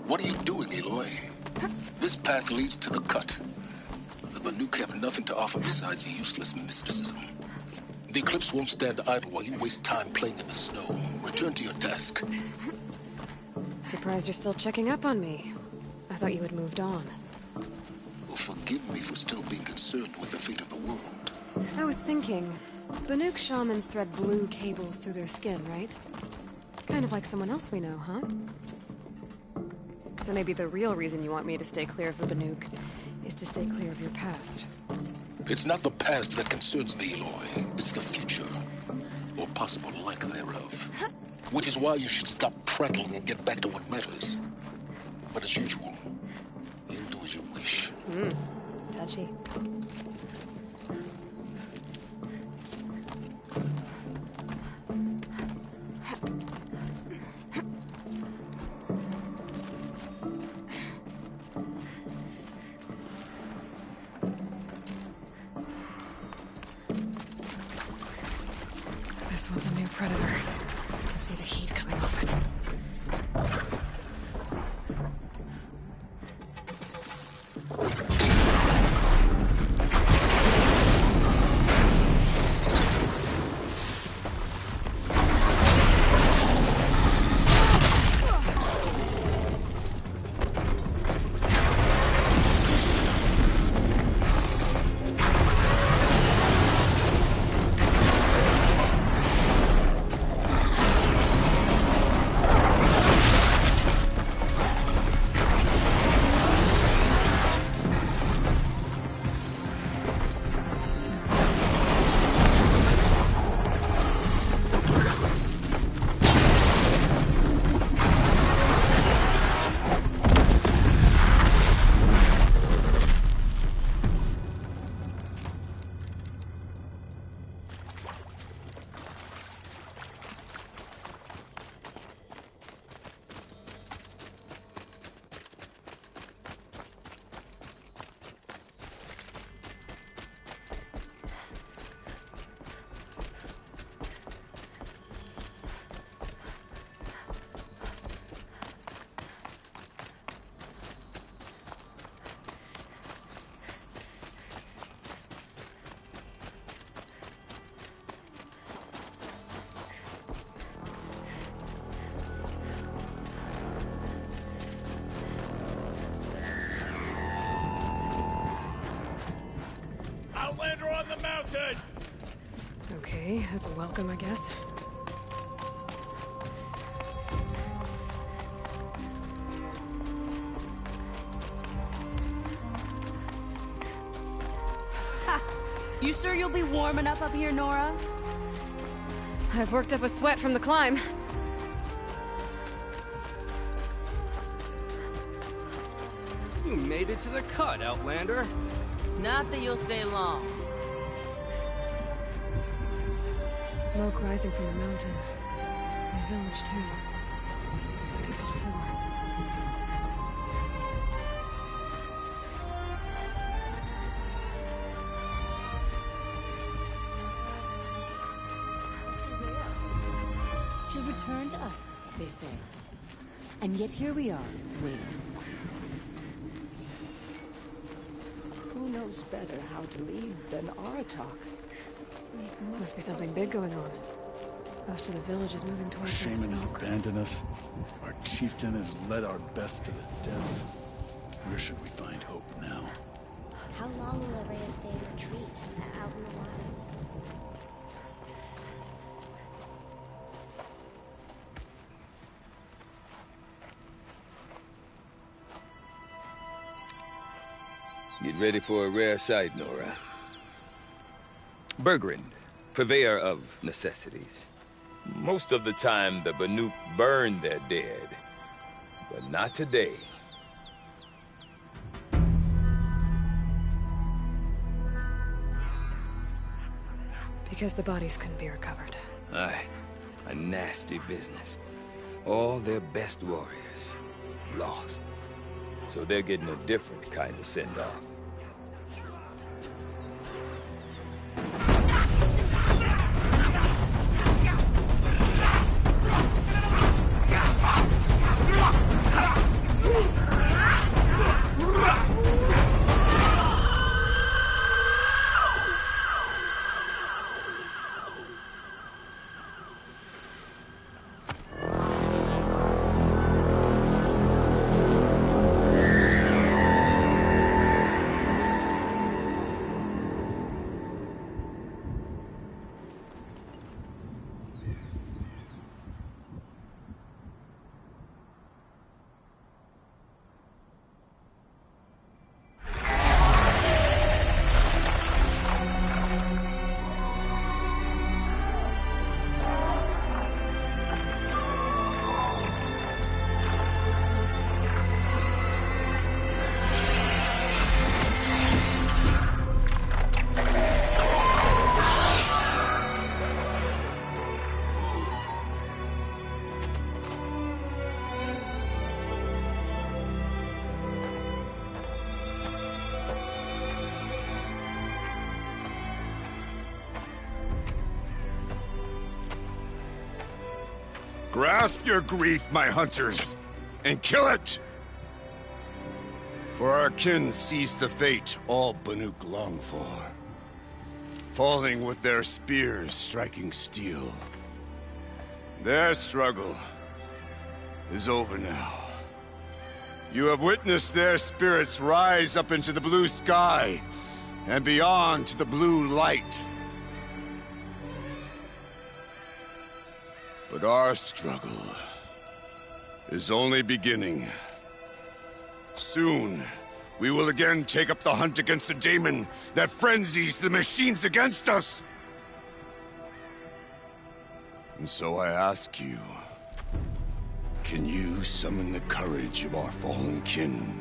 What are you doing, Aloy? This path leads to the cut. The Banuk have nothing to offer besides useless mysticism. The Eclipse won't stand idle while you waste time playing in the snow. Return to your task. Surprised you're still checking up on me. I thought you had moved on. Well, forgive me for still being concerned with the fate of the world. I was thinking, Banuk shamans thread blue cables through their skin, right? Kind of like someone else we know, huh? So maybe the real reason you want me to stay clear of the Banuk is to stay clear of your past. It's not the past that concerns me, Aloy. It's the future. Or possible lack thereof. Which is why you should stop prattling and get back to what matters. But as usual, you'll do as you wish. Touchy. This one's a new predator. I can see the heat coming off it. Outlander on the mountain! Okay, that's a welcome, I guess. Ha! You sure you'll be warm enough up here, Nora? I've worked up a sweat from the climb. You made it to the cut, Outlander. Not that you'll stay long. Smoke rising from the mountain. My village, too. What's it for? She'll return to us, they say. And yet here we are, waiting. Who knows better how to lead than Aratok? Must be something big going on. Most of the village is moving Our towards that shaman has smoke. abandoned us. Our chieftain has led our best to the deaths. Where should we find hope now? How long will Araya stay in retreat out in the wilds? Get ready for a rare sight, Nora. Bergrin, purveyor of necessities. Most of the time, the Banuk burn their dead. But not today. Because the bodies couldn't be recovered. Aye, a nasty business. All their best warriors lost. So they're getting a different kind of send-off. Grasp your grief, my hunters, and kill it! For our kin sees the fate all Banuk long for. Falling with their spears striking steel. Their struggle is over now. You have witnessed their spirits rise up into the blue sky and beyond to the blue light. But our struggle is only beginning. Soon, we will again take up the hunt against the daemon that frenzies the machines against us. And so I ask you, can you summon the courage of our fallen kin?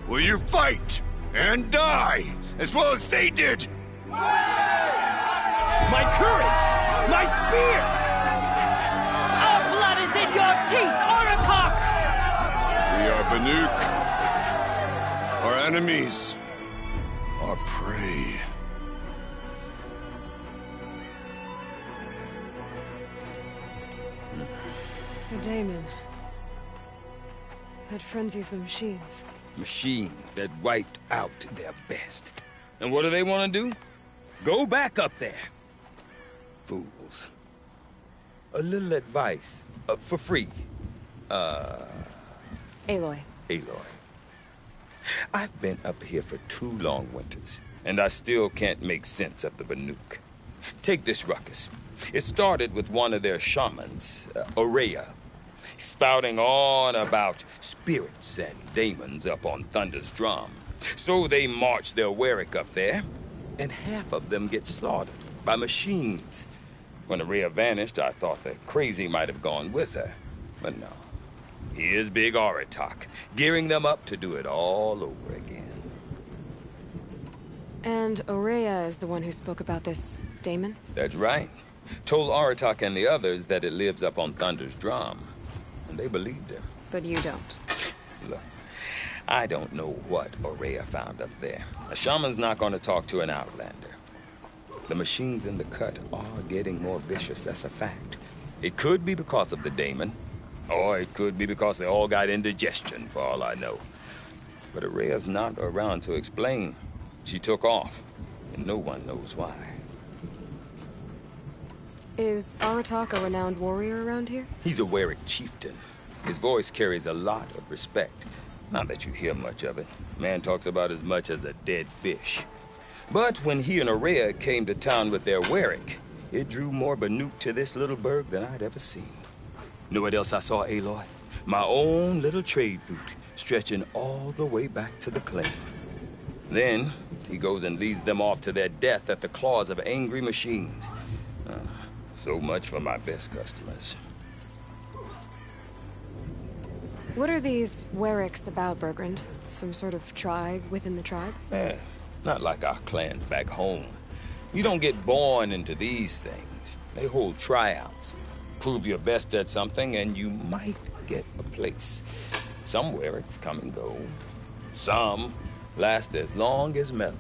Will you fight and die as well as they did? My courage! My spear! Our blood is in your teeth, Aratak! We are Banuk. Our enemies are prey. The daemon. That frenzies the machines. Machines that wiped out their best. And what do they want to do? Go back up there. Fools. A little advice. For free. Aloy. Aloy. I've been up here for 2 long winters, and I still can't make sense of the Banuk. Take this ruckus. It started with one of their shamans, Aurea, spouting on about spirits and daemons up on Thunder's drum. So they march their Warwick up there, and half of them get slaughtered by machines. When Aurea vanished, I thought the crazy might have gone with her, but no. Here's Big Aratak, gearing them up to do it all over again. And Aurea is the one who spoke about this daemon? That's right. Told Aratak and the others that it lives up on Thunder's drum. And they believed him. But you don't. Look, I don't know what Aurea found up there. A shaman's not going to talk to an outlander. The machines in the cut are getting more vicious, that's a fact. It could be because of the daemon, or it could be because they all got indigestion, for all I know. But Aurea's not around to explain. She took off, and no one knows why. Is Aratak a renowned warrior around here? He's a Warwick chieftain. His voice carries a lot of respect. Not that you hear much of it. Man talks about as much as a dead fish. But when he and Aurea came to town with their Warwick, it drew more Banuk to this little burg than I'd ever seen. Know what else I saw, Aloy? My own little trade route, stretching all the way back to the claim. Then, he goes and leads them off to their death at the claws of angry machines. So much for my best customers. What are these Warwicks about, Bergrand? Some sort of tribe within the tribe? Not like our clans back home. You don't get born into these things. They hold tryouts. Prove your best at something, and you might get a place. Some Warwicks come and go. Some last as long as metal.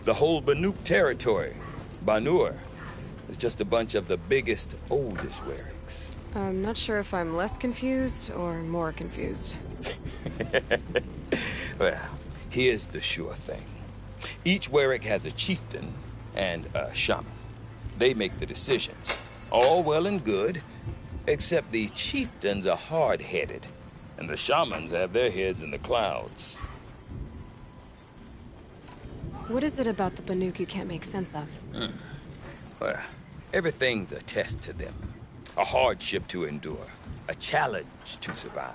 The whole Banuk territory, Banur, is just a bunch of the biggest, oldest Warwicks. I'm not sure if I'm less confused or more confused. Well, here's the sure thing. Each Warwick has a chieftain and a shaman. They make the decisions. All well and good, except the chieftains are hard-headed, and the shamans have their heads in the clouds. What is it about the Banuk you can't make sense of? Well, everything's a test to them. A hardship to endure. A challenge to survive.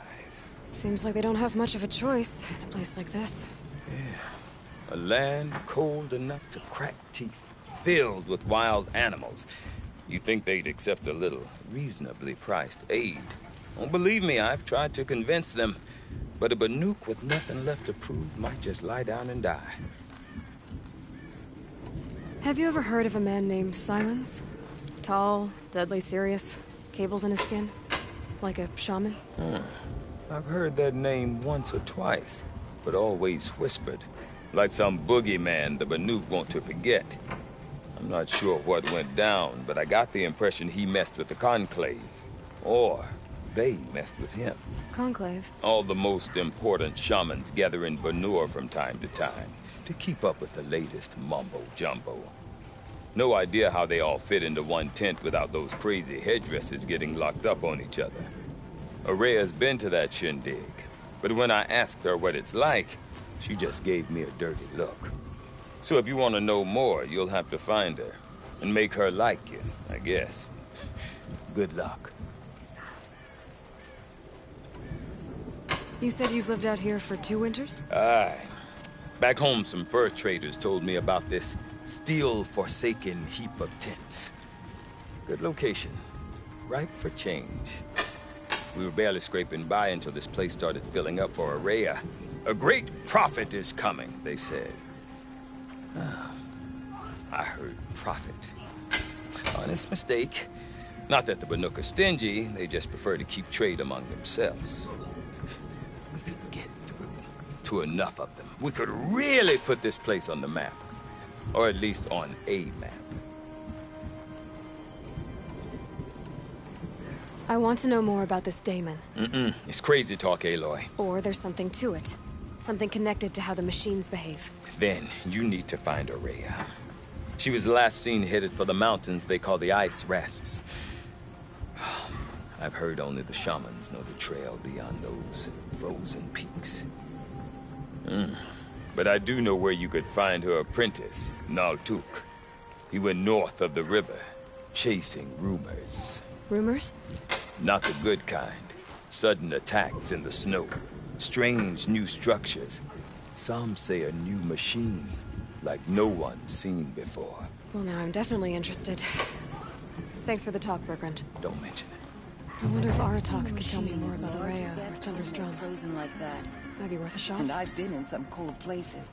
Seems like they don't have much of a choice in a place like this. A land cold enough to crack teeth, filled with wild animals. You'd think they'd accept a little reasonably priced aid. Don't believe me, I've tried to convince them. But a Banuk with nothing left to prove might just lie down and die. Have you ever heard of a man named Silence? Tall, deadly serious, cables in his skin? Like a shaman? I've heard that name once or twice, but always whispered. Like some boogeyman the Banuk want to forget. I'm not sure what went down, but I got the impression he messed with the Conclave. Or they messed with him. Conclave. All the most important shamans gather in Banur from time to time to keep up with the latest mumbo-jumbo. No idea how they all fit into one tent without those crazy headdresses getting locked up on each other. Araya's been to that shindig, but when I asked her what it's like, she just gave me a dirty look. So if you want to know more, you'll have to find her and make her like you, I guess. Good luck. You said you've lived out here for 2 winters? Aye. Back home, some fur traders told me about this steel-forsaken heap of tents. Good location. Ripe for change. We were barely scraping by until this place started filling up for Araya. A great prophet is coming, they said. I heard prophet. Honest mistake. Not that the Banuk are stingy, they just prefer to keep trade among themselves. We could get through to enough of them. We could really put this place on the map. Or at least on a map. I want to know more about this daemon. It's crazy talk, Aloy. Or there's something to it. Something connected to how the machines behave. Then you need to find Araya. She was last seen headed for the mountains they call the Ice Rats. I've heard only the shamans know the trail beyond those frozen peaks. But I do know where you could find her apprentice, Naltuk. He went north of the river, chasing rumors. Rumors? Not the good kind. Sudden attacks in the snow. Strange new structures. Some say a new machine, like no one's seen before. Well, now I'm definitely interested. Thanks for the talk, Bergrand. Don't mention it. I wonder if Aratak could tell me more about Araya or Thunder's Drum. Frozen like that. Might be worth a shot. And I've been in some cold places.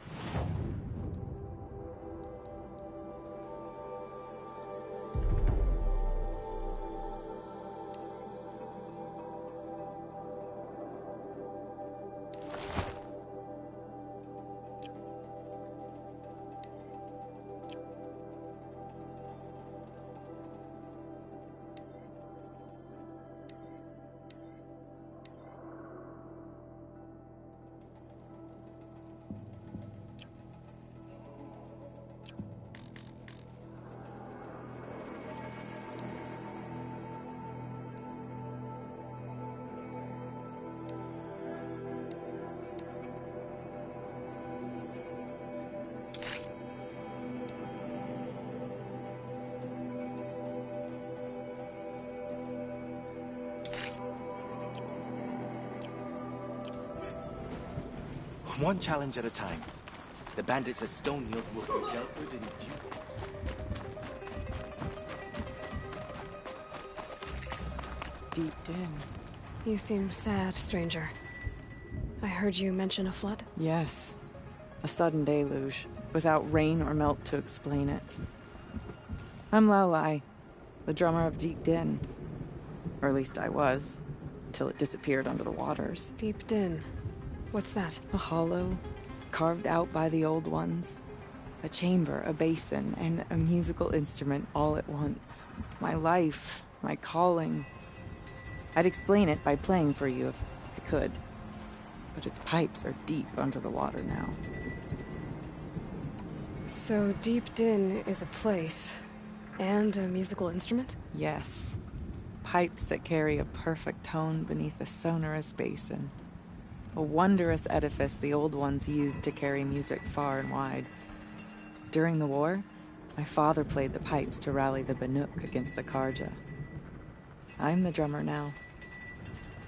One challenge at a time. The bandits at Stonehill will be dealt with in due course. Deep din. You seem sad, stranger. I heard you mention a flood? Yes. A sudden deluge, without rain or melt to explain it. I'm Lelai, the drummer of Deep Din. Or at least I was, till it disappeared under the waters. Deep Din. What's that? A hollow, carved out by the old ones. A chamber, a basin, and a musical instrument all at once. My life, my calling. I'd explain it by playing for you if I could. But its pipes are deep under the water now. So Deep Din is a place, and a musical instrument? Yes. Pipes that carry a perfect tone beneath a sonorous basin. A wondrous edifice the old ones used to carry music far and wide. During the war, my father played the pipes to rally the Banuk against the Karja. I'm the drummer now.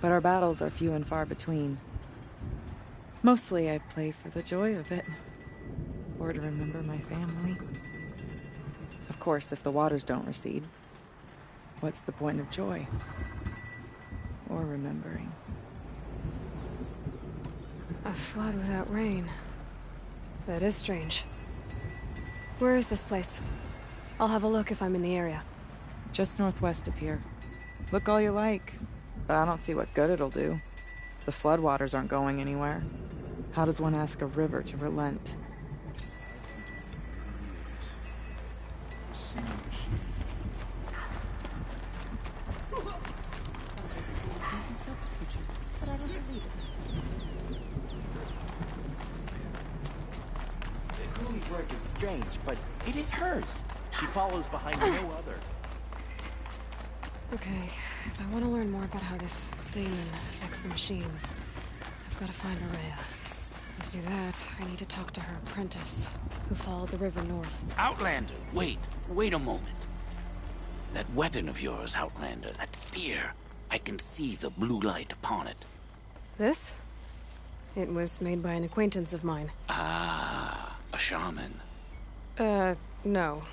But our battles are few and far between. Mostly I play for the joy of it. Or to remember my family. Of course, if the waters don't recede, what's the point of joy? Or remembering? A flood without rain. That is strange. Where is this place? I'll have a look if I'm in the area. Just northwest of here. Look all you like, but I don't see what good it'll do. The floodwaters aren't going anywhere. How does one ask a river to relent? strange, but it is hers. She follows behind no other. Okay, if I want to learn more about how this demon affects the machines, I've got to find Araya. And to do that, I need to talk to her apprentice, who followed the river north. Outlander, wait a moment. That weapon of yours, Outlander, that spear, I can see the blue light upon it. This? It was made by an acquaintance of mine. Ah, a shaman. No.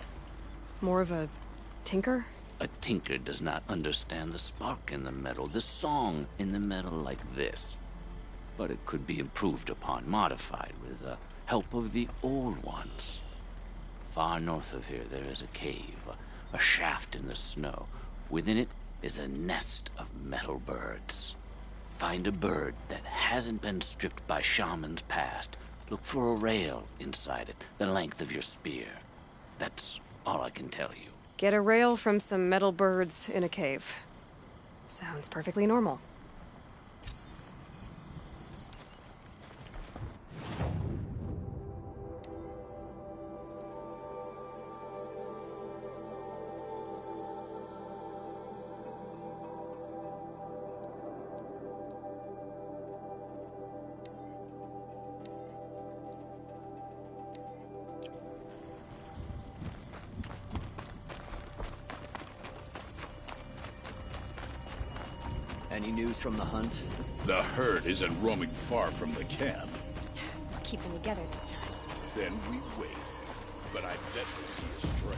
More of a tinker? A tinker does not understand the spark in the metal, the song in the metal like this. But it could be improved upon, modified, with the help of the old ones. Far north of here, there is a cave, a shaft in the snow. Within it is a nest of metal birds. Find a bird that hasn't been stripped by shamans past. Look for a rail inside it, the length of your spear. That's all I can tell you. Get a rail from some metal birds in a cave. Sounds perfectly normal. Any news from the hunt? The herd isn't roaming far from the camp. We're keeping together this time. Then we wait. But I bet we'll see a stray.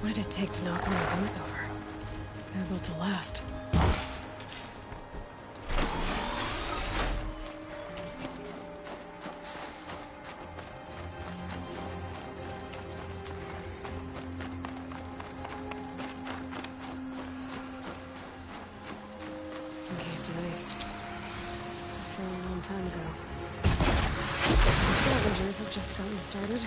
What did it take to knock one of those over? They're built to last. Encased in ice. From a long time ago. The scavengers have just gotten started.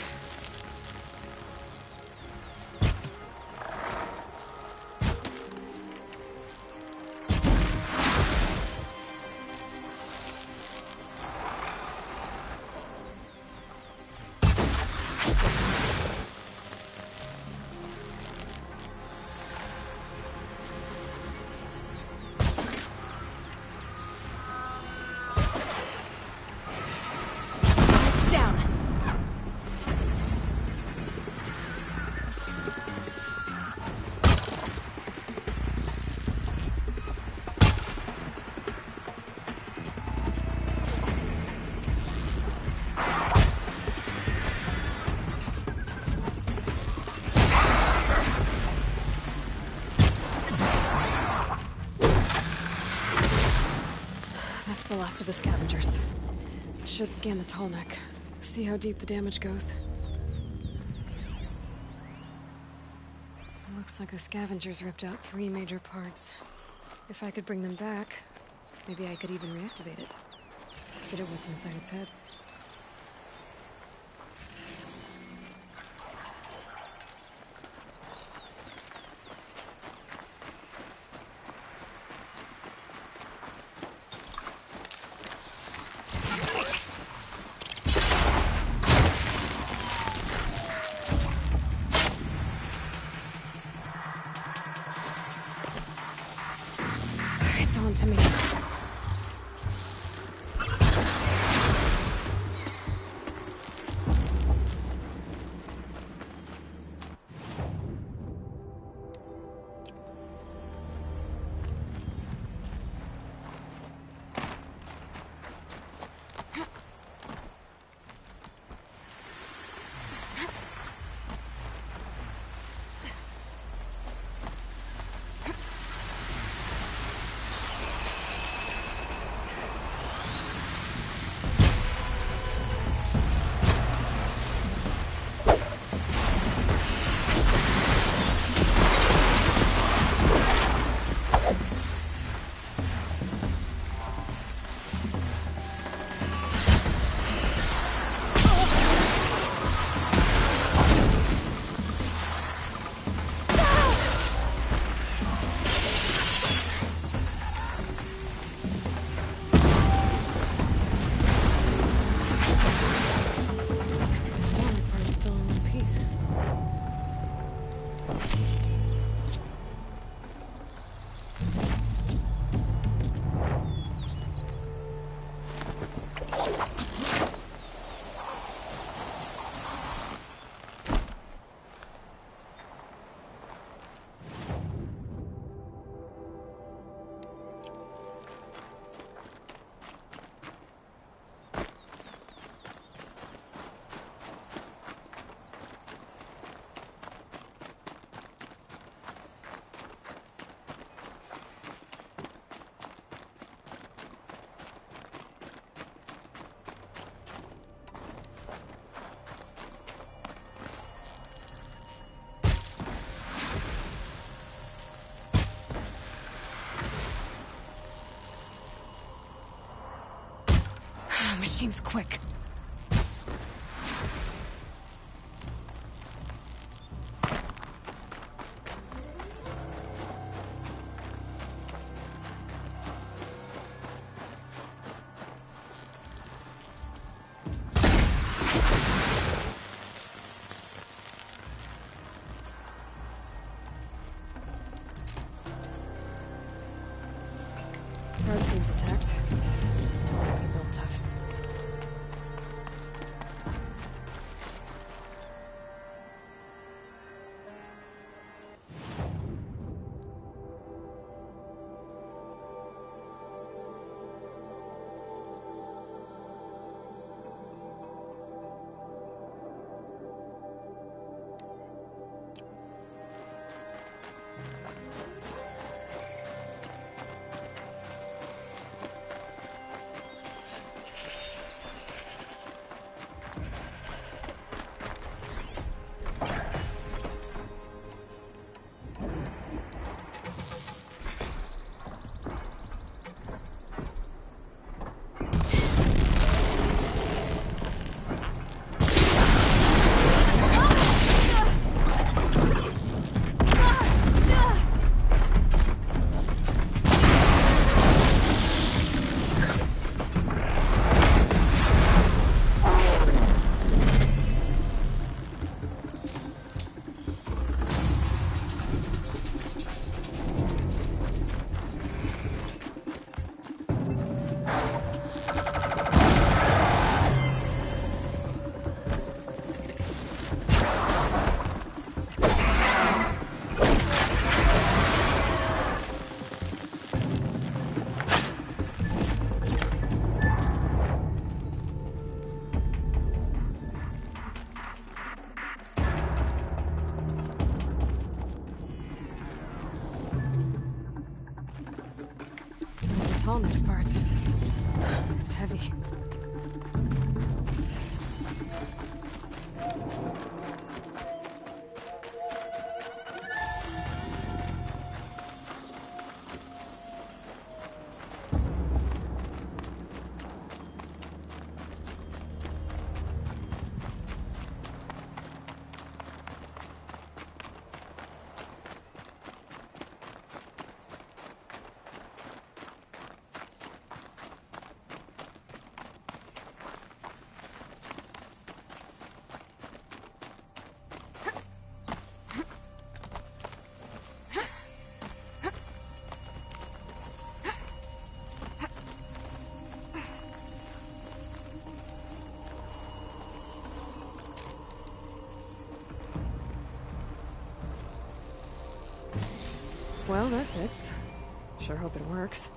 The last of the scavengers. Should scan the tall neck. See how deep the damage goes. Looks like the scavengers ripped out 3 major parts. If I could bring them back, maybe I could even reactivate it. Get at what's inside its head. It's on to me. Machine's quick. Road seems intact. Dogs are built tough. Tall next part. It's heavy. Well, that fits. Sure hope it works.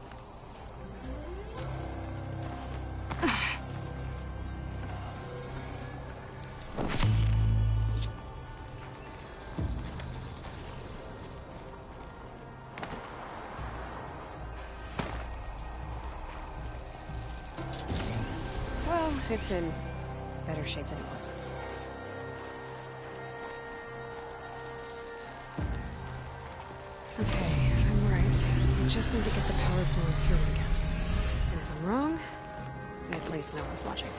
Well, it's in better shape than it was. Okay, I'm right. I just need to get the power flowing through it again. And if I'm wrong, at least no one's watching.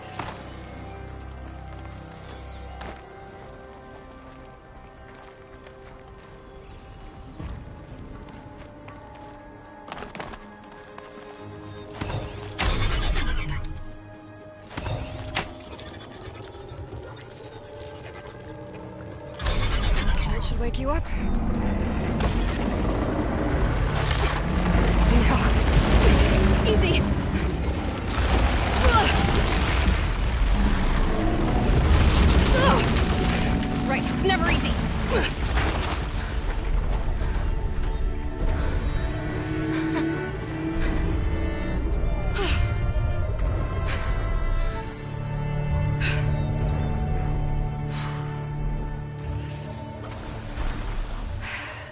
That should wake you up? Easy now. Easy! Right, it's never easy.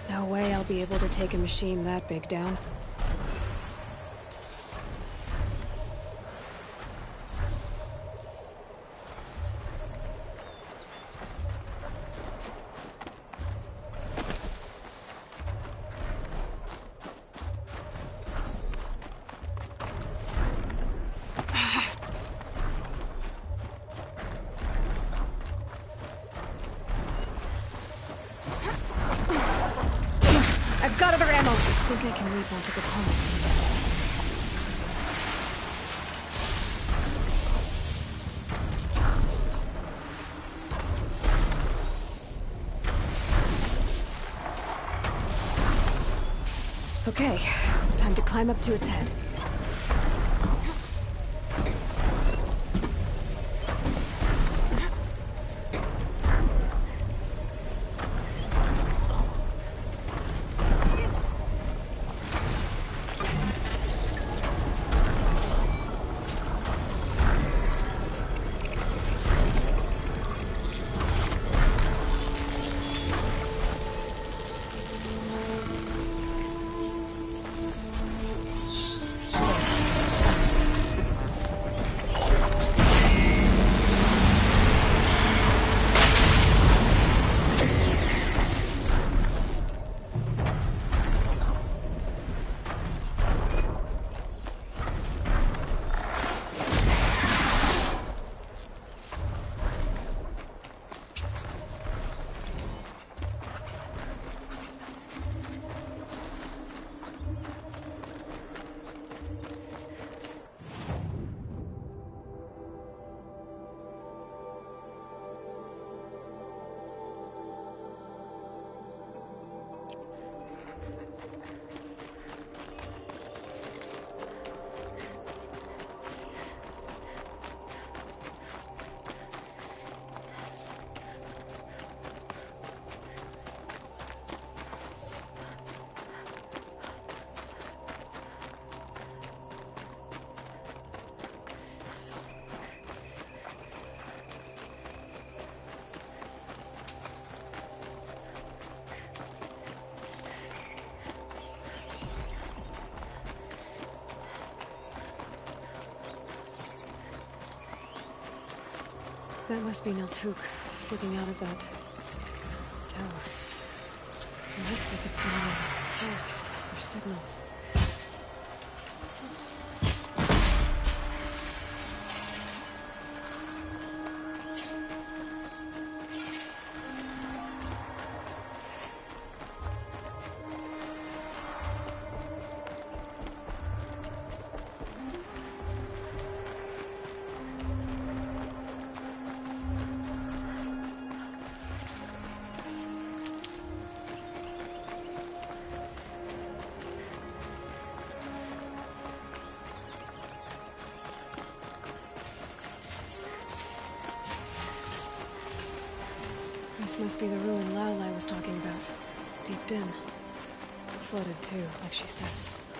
No way I'll be able to take a machine that big down. I've got other ammo. I think I can leave one to go home. Okay, time to climb up to its head. That must be Naltuk, looking out of that tower. It looks like it's sending a pulse or signal. This must be the ruin Laolai was talking about. Deep in. Flooded too, like she said.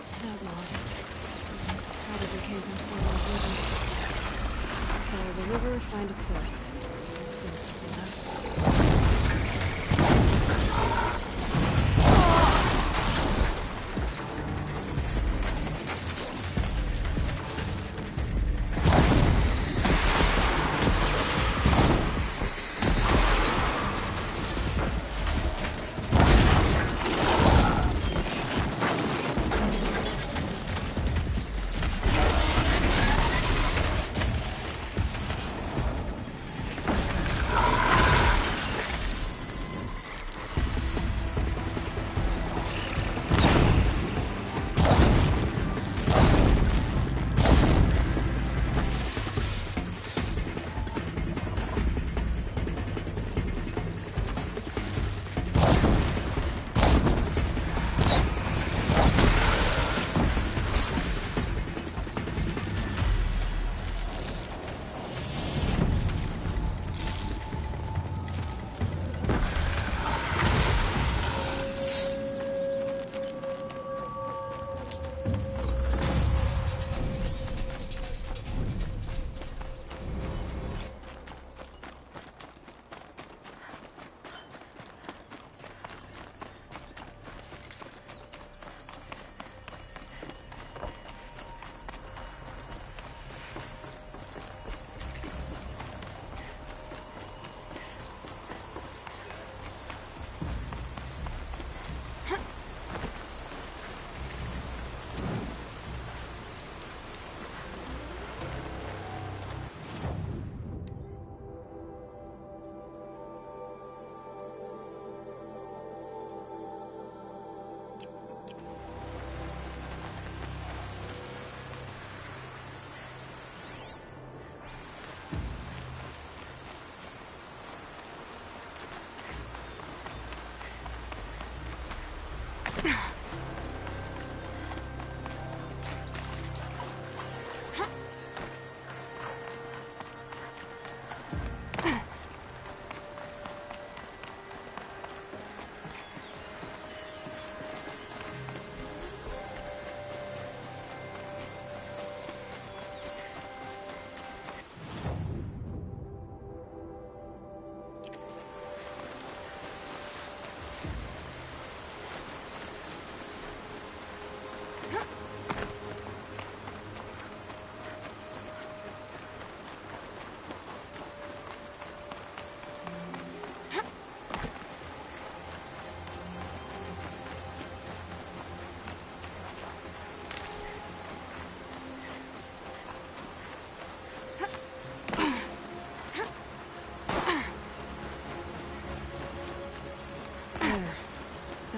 Snout moss. Probably came from somewhere river. Follow the river, find its source. Seems simple enough.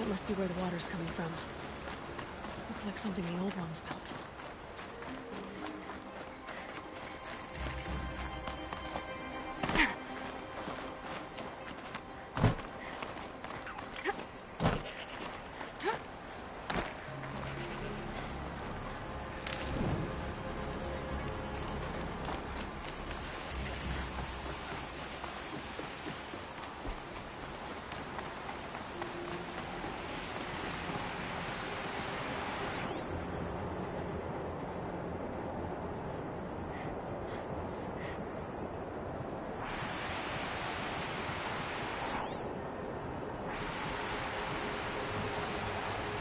That must be where the water's coming from. Looks like something the old ones built.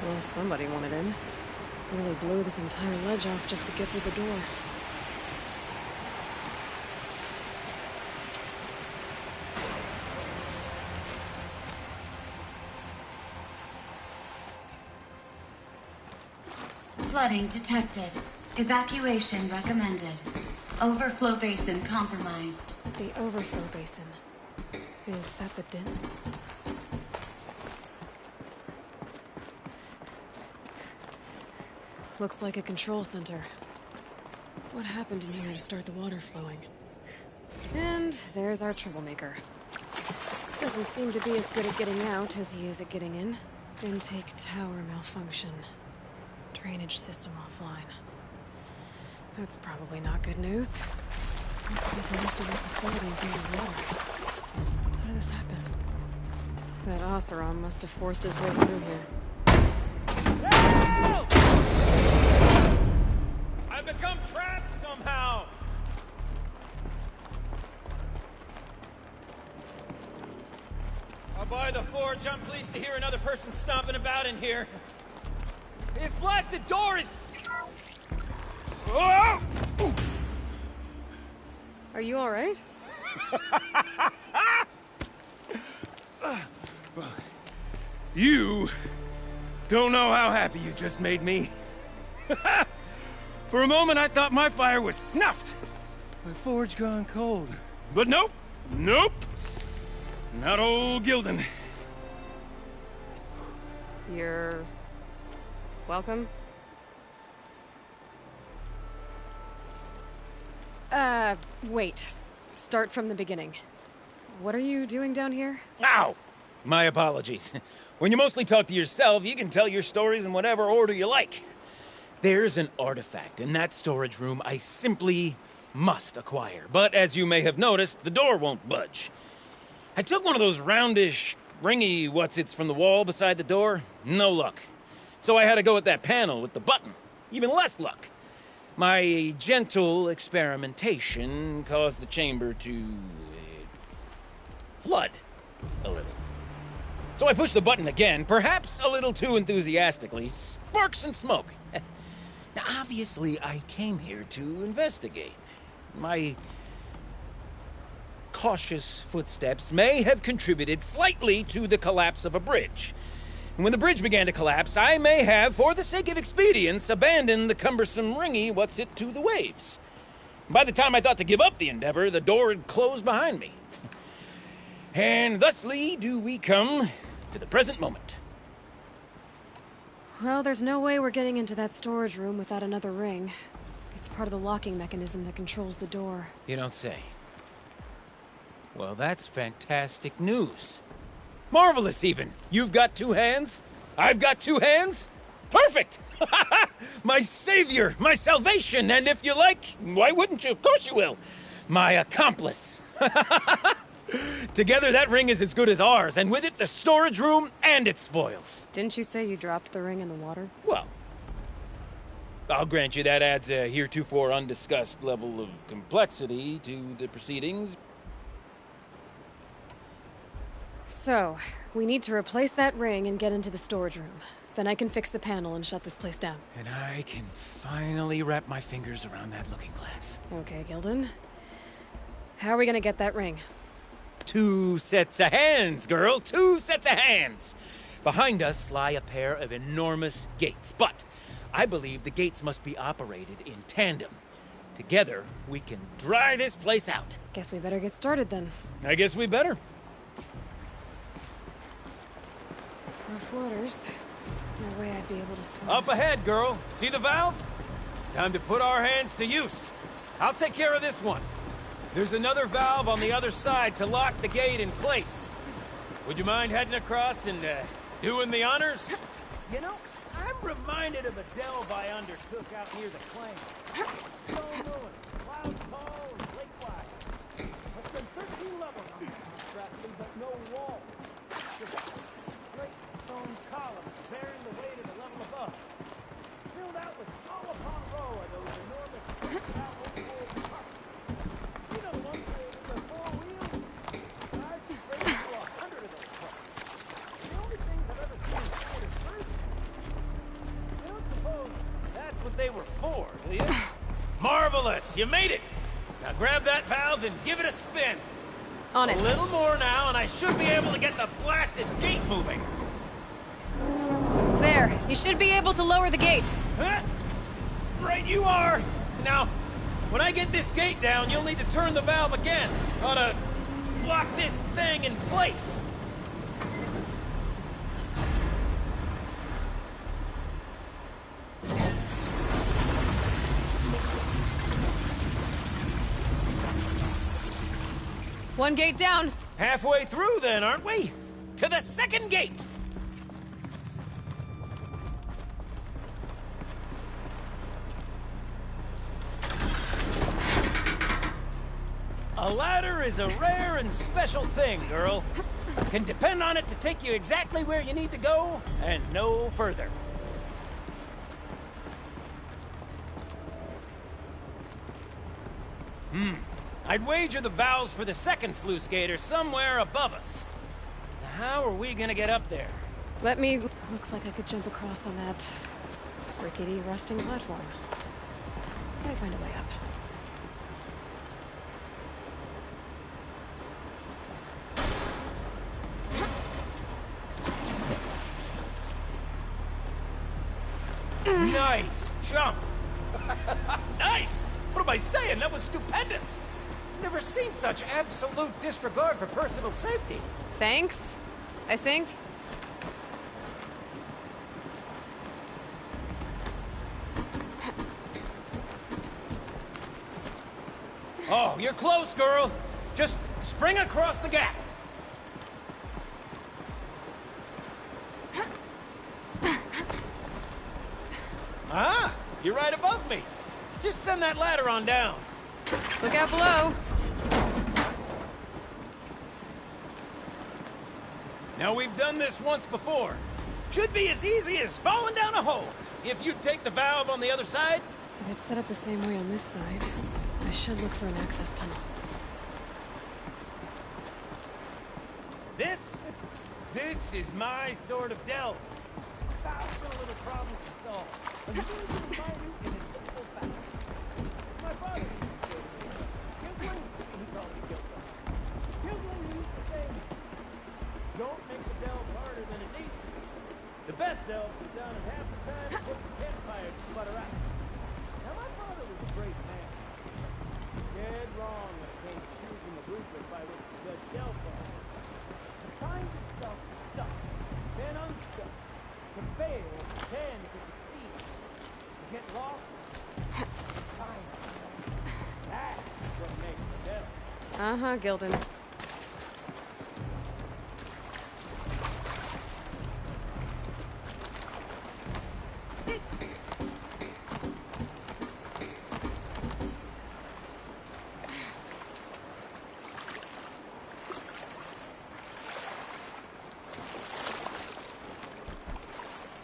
Well, somebody wanted in. Really blew this entire ledge off just to get through the door. Flooding detected. Evacuation recommended. Overflow basin compromised. The overflow basin. Is that the den? Looks like a control center. What happened in here to start the water flowing? And there's our troublemaker. Doesn't seem to be as good at getting out as he is at getting in. Intake tower malfunction. Drainage system offline. That's probably not good news. Looks like most of the facility is underwater. How did this happen? That Oseram must have forced his way through here. I've become trapped somehow! I'll buy the forge. I'm pleased to hear another person stomping about in here. This blasted door is... Oh! Are you alright? You don't know how happy you just made me. For a moment, I thought my fire was snuffed. My forge gone cold. But nope. Nope. Not old Gildan. You're... welcome? Wait. Start from the beginning. What are you doing down here? Ow! My apologies. When you mostly talk to yourself, you can tell your stories in whatever order you like. There's an artifact in that storage room I simply must acquire. But as you may have noticed, the door won't budge. I took one of those roundish, ringy what's-its from the wall beside the door. No luck. So I had to go with that panel with the button. Even less luck. My gentle experimentation caused the chamber to... flood a little. So I pushed the button again, perhaps a little too enthusiastically. Sparks and smoke. Now, obviously, I came here to investigate. My cautious footsteps may have contributed slightly to the collapse of a bridge. And when the bridge began to collapse, I may have, for the sake of expedience, abandoned the cumbersome ringy what's-it to the waves. By the time I thought to give up the endeavor, the door had closed behind me. And thusly do we come to the present moment. Well, there's no way we're getting into that storage room without another ring. It's part of the locking mechanism that controls the door. You don't say. Well, that's fantastic news. Marvelous, even. You've got two hands. I've got two hands. Perfect! My savior, my salvation, and if you like, why wouldn't you? Of course you will. My accomplice. Together, that ring is as good as ours, and with it, the storage room and its spoils. Didn't you say you dropped the ring in the water? Well, I'll grant you that adds a heretofore undiscussed level of complexity to the proceedings. So, we need to replace that ring and get into the storage room. Then I can fix the panel and shut this place down. And I can finally wrap my fingers around that looking glass. Okay, Gildan. How are we gonna get that ring? 2 sets of hands, girl. 2 sets of hands. Behind us lie a pair of enormous gates, but I believe the gates must be operated in tandem. Together, we can dry this place out. Guess we better get started then. I guess we better. Rough waters. No way I'd be able to swim. Up ahead, girl. See the valve? Time to put our hands to use. I'll take care of this one. There's another valve on the other side to lock the gate in place. Would you mind heading across and, doing the honors? You know, I'm reminded of a delve I undertook out near the claim. Stone ruins, cloud tall and lake wide. Less than 13 levels on the construction, but no wall. Just straight stone columns bearing the weight of the level above. Filled out with row upon row of those enormous old parts. You know the ones with the four wheels? I see breaking to 100 of those trucks. The only things I've ever seen inside is birds. You don't suppose that's what they were for, do you? Marvelous! You made it! Now grab that valve and give it a spin. On it. A little more now, and I should be able to get the blasted gate moving. There. You should be able to lower the gate. Huh? Right you are! Now, when I get this gate down, you'll need to turn the valve again. Ought to lock this thing in place. One gate down. Halfway through then, aren't we? To the second gate! A ladder is a rare and special thing, girl. Can depend on it to take you exactly where you need to go, and no further. I'd wager the valves for the second sluice gate are somewhere above us. How are we gonna get up there? Let me... Looks like I could jump across on that rickety, rusting platform. Might find a way up. Nice jump! Nice! What am I saying? That was stupendous! Never seen such absolute disregard for personal safety. Thanks, I think. Oh, you're close, girl. Just spring across the gap. Ah, you're right above me. Just send that ladder on down. Look out below. Now, we've done this once before. Should be as easy as falling down a hole. If you take the valve on the other side. If it's set up the same way on this side, I should look for an access tunnel. This is my sort of delve. Thousand little problems to solve. A million minute and a simple fact. My father used to say to me, Gilbert, he called me Gilbert. Gilbert used to say, don't make the delve harder than it needs to be. The best delve is done in half the time to put the campfire to sputter out. Now my father was a great man. Dead wrong when it came to choosing the rubric by which to judge delve ball. The kind of stuff stuck, then unstuck. To fail, then to succeed. To get lost, find it. That's what makes the delve. Uh-huh, Gildan.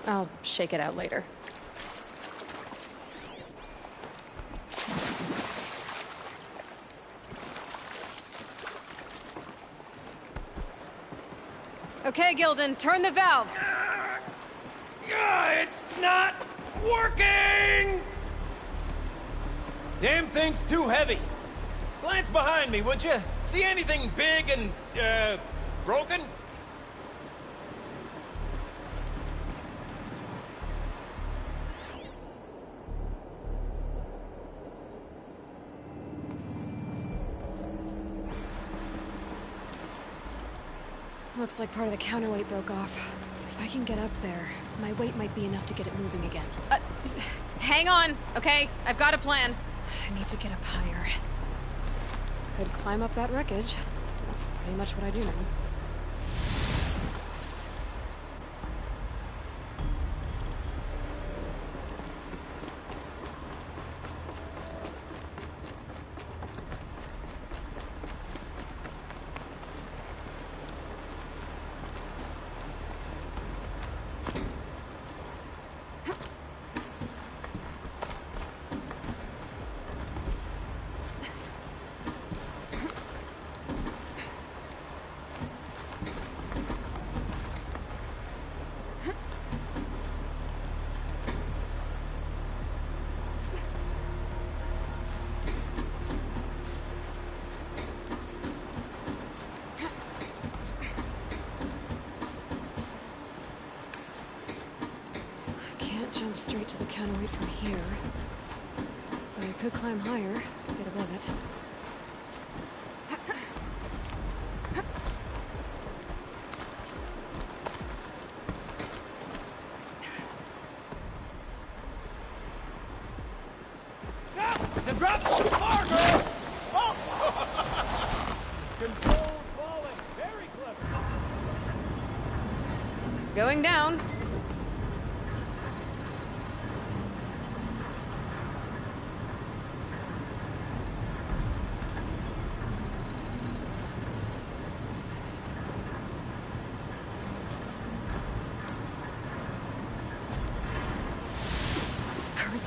I'll shake it out later. Okay, Gildan, turn the valve. It's not working! Damn thing's too heavy. Glance behind me, would you? See anything big and, broken? Looks like part of the counterweight broke off. If I can get up there, my weight might be enough to get it moving again. Hang on, okay? I've got a plan. I need to get up higher. Could climb up that wreckage. That's pretty much what I do now. Jump straight to the counterweight from here. But I could climb higher, get above it. The drop's too far, girl! Oh! Controlled falling. Very clever. Going down.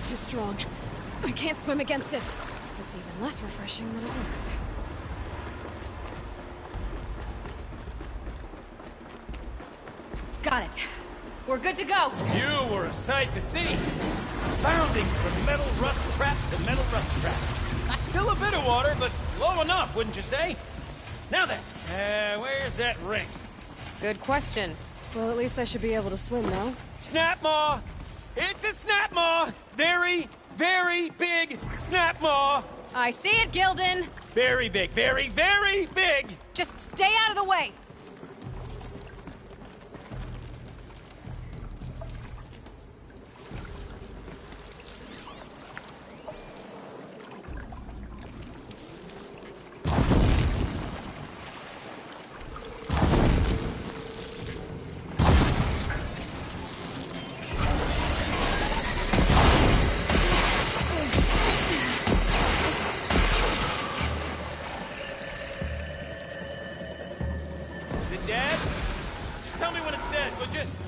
Too strong. I can't swim against it. It's even less refreshing than it looks. Got it. We're good to go. You were a sight to see. Bounding from metal rust trap to metal rust trap. Still a bit of water, but low enough, wouldn't you say? Now then, where's that ring? Good question. Well, at least I should be able to swim now. Snap maw! It's a snap maw! Very, very big snap maw! I see it, Gildan! Very big, very, very big! Just stay out of the way!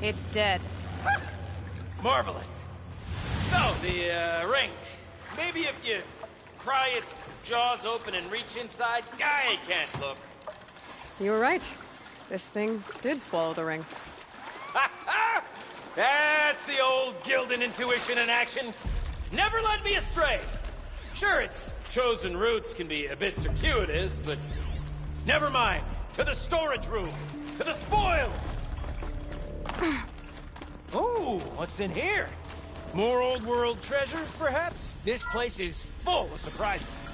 It's dead. Marvelous. So, the ring. Maybe if you pry its jaws open and reach inside, I can't look. You were right. This thing did swallow the ring. That's the old Gildan intuition in action. It's never led me astray. Sure, its chosen routes can be a bit circuitous, but never mind. To the storage room. To the spoils. Ooh, what's in here? More old world treasures, perhaps? This place is full of surprises.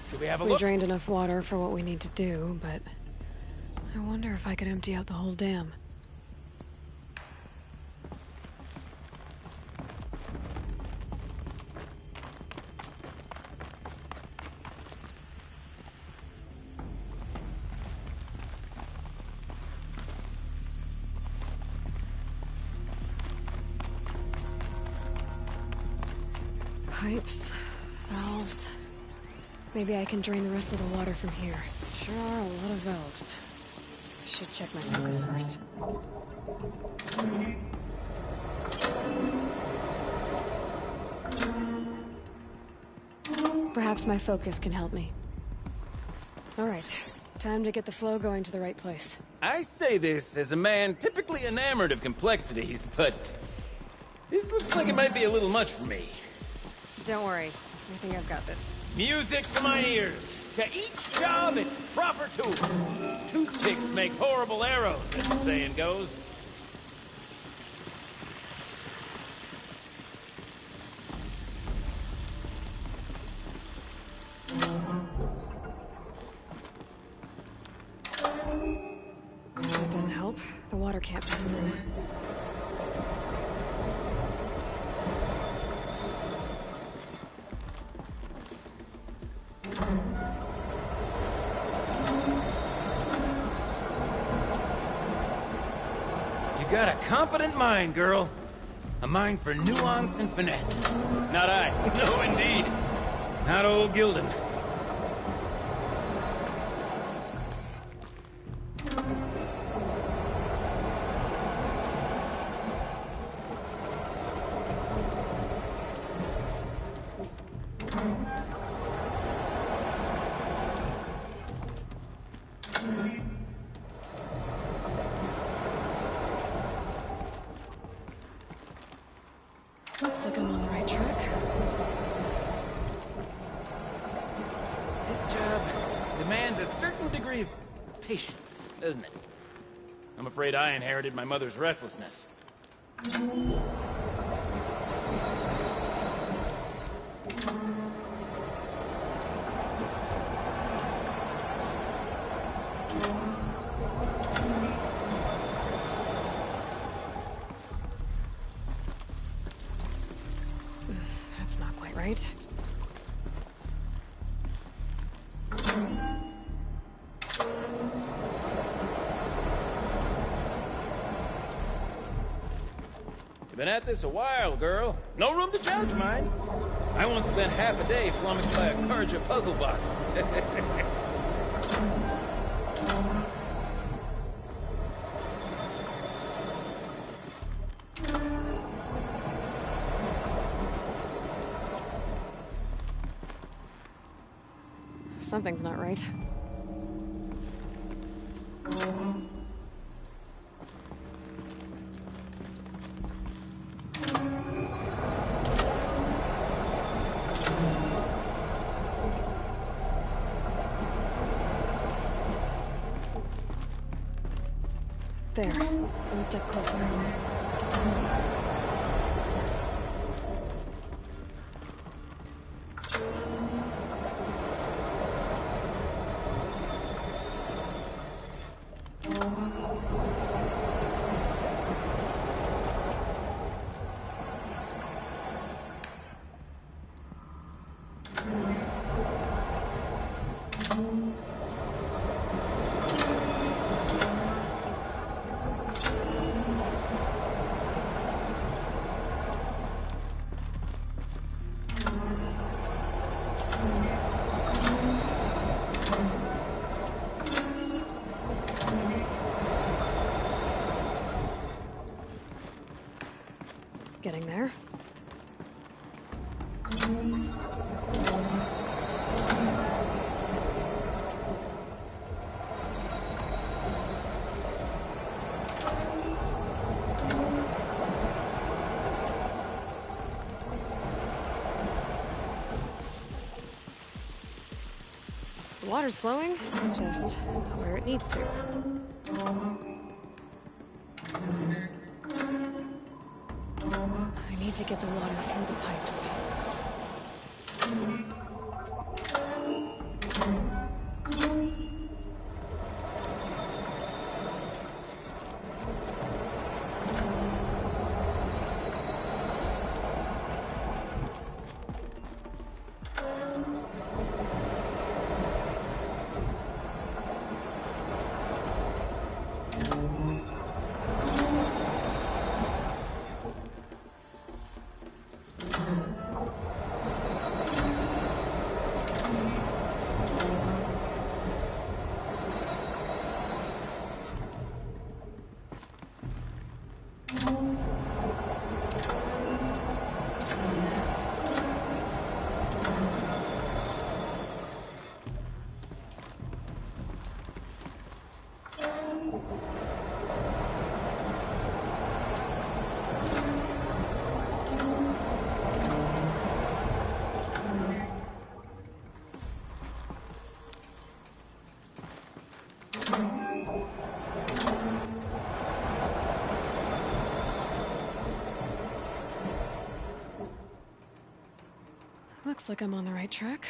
Should we have a look? We drained enough water for what we need to do, but I wonder if I could empty out the whole dam. Pipes, valves. Maybe I can drain the rest of the water from here. Sure are a lot of valves. Should check my focus first. Perhaps my focus can help me. All right, time to get the flow going to the right place. I say this as a man typically enamored of complexities, but this looks like it might be a little much for me. Don't worry. I think I've got this. Music to my ears. To each job, its proper tool. Toothpicks make horrible arrows, as the saying goes. That didn't help. The water ladder can't pass through. You got a competent mind, girl. A mind for nuance and finesse. Not I. No, indeed. Not old Gildan. Looks like I'm on the right track. This job demands a certain degree of patience, doesn't it? I'm afraid I inherited my mother's restlessness. That's not quite right. You've been at this a while, girl. No room to judge, mind. I once spent half a day flummoxed by a Karja puzzle box. Something's not right. There. One step closer. Getting there. The water's flowing, just not where it needs to. I need to get the water through the pipes. Looks like I'm on the right track.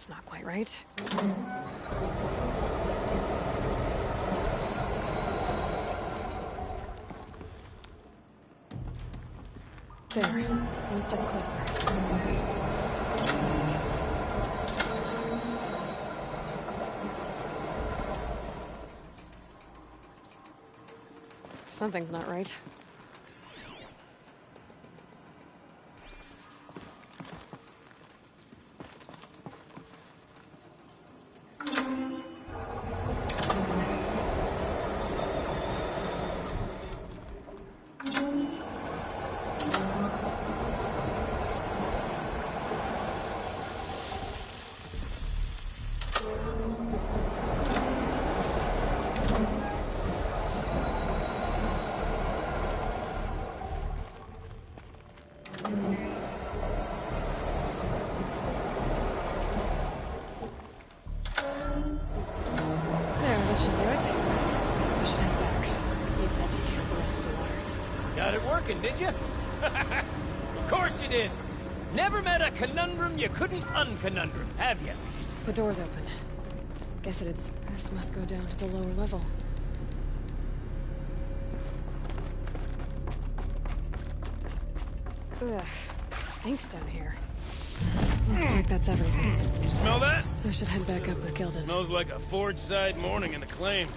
That's not quite right. There. One step closer. Something's not right. Did you? Of course you did. Never met a conundrum you couldn't unconundrum, have you? The door's open. Guess this must go down to the lower level. Ugh, stinks down here. Looks like that's everything. You smell that? I should head back up with Gildan. Smells like a Forge-side morning in the claim.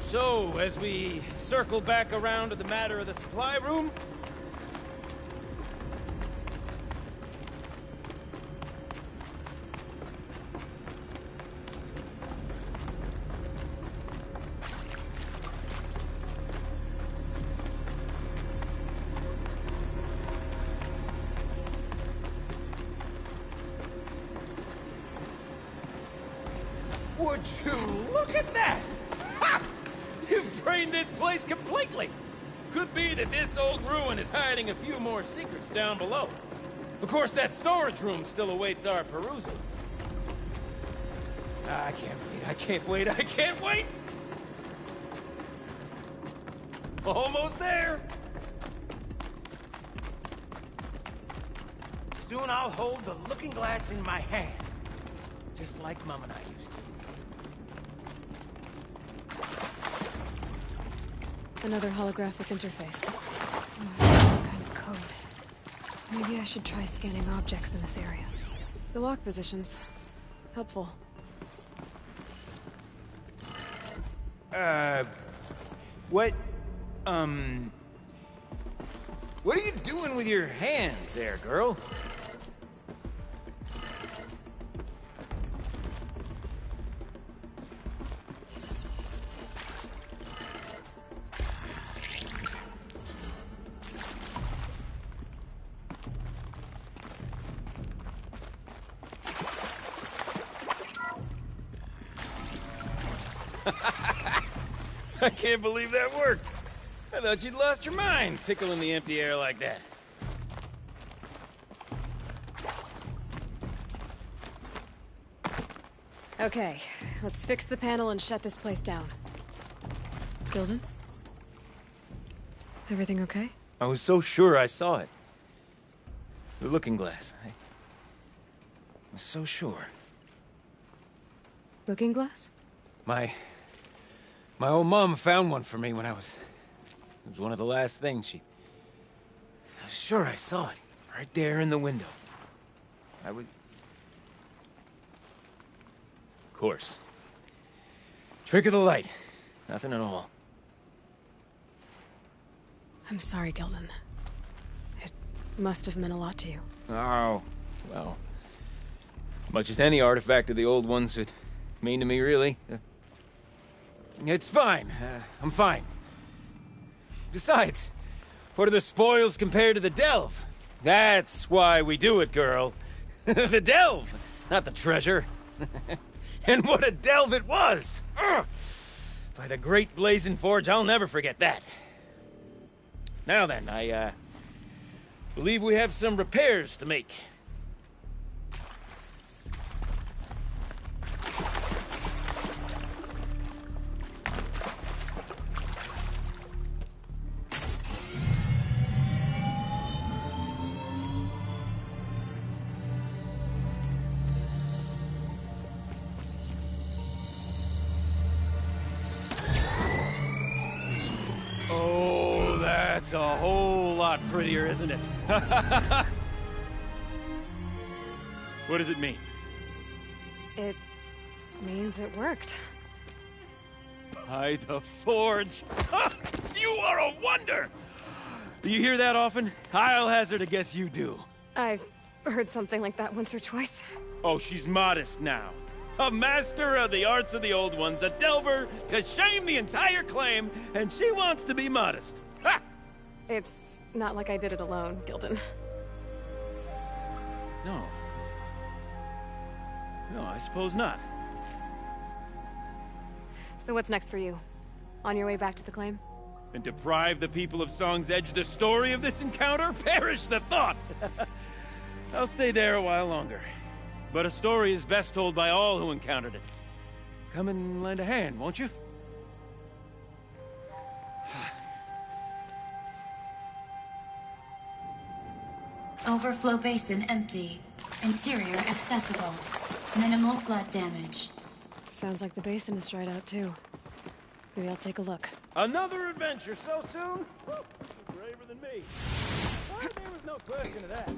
So, as we circle back around to the matter of the supply room... Would you look at that? Ha! You've drained this place completely! Could be that this old ruin is hiding a few more secrets down below. Of course, that storage room still awaits our perusal. I can't wait! Almost there! Soon I'll hold the looking glass in my hand. Just like Mom and I used to. Another holographic interface. Must be some kind of code. Maybe I should try scanning objects in this area. The lock positions. Helpful. What are you doing with your hands there, girl? I can't believe that worked. I thought you'd lost your mind, tickling the empty air like that. Okay, let's fix the panel and shut this place down. Gildan? Everything okay? I was so sure I saw it. The looking glass. I was so sure. Looking glass? My old mom found one for me when it was one of the last things I was sure I saw it. Right there in the window. Of course. Trick of the light. Nothing at all. I'm sorry, Gildan. It must have meant a lot to you. Oh, well. Much as any artifact of the old ones would mean to me, really. It's fine. I'm fine. Besides, what are the spoils compared to the delve? That's why we do it, girl. The delve, not the treasure. And what a delve it was! Ugh. By the great blazing forge, I'll never forget that. Now then, I believe we have some repairs to make. That's a whole lot prettier, isn't it? What does it mean? It means it worked. By the Forge! You are a wonder! Do you hear that often? I'll hazard a guess you do. I've heard something like that once or twice. Oh, she's modest now. A master of the arts of the old ones, a delver to shame the entire claim, and she wants to be modest. Ha! It's not like I did it alone, Gildan. No. No, I suppose not. So what's next for you? On your way back to the claim? And deprive the people of Song's Edge the story of this encounter? Perish the thought! I'll stay there a while longer. But a story is best told by all who encountered it. Come and lend a hand, won't you? Overflow basin empty. Interior accessible. Minimal flood damage. Sounds like the basin is dried out too. Maybe I'll take a look. Another adventure so soon? Whew, you're braver than me. Well, there was no question of that.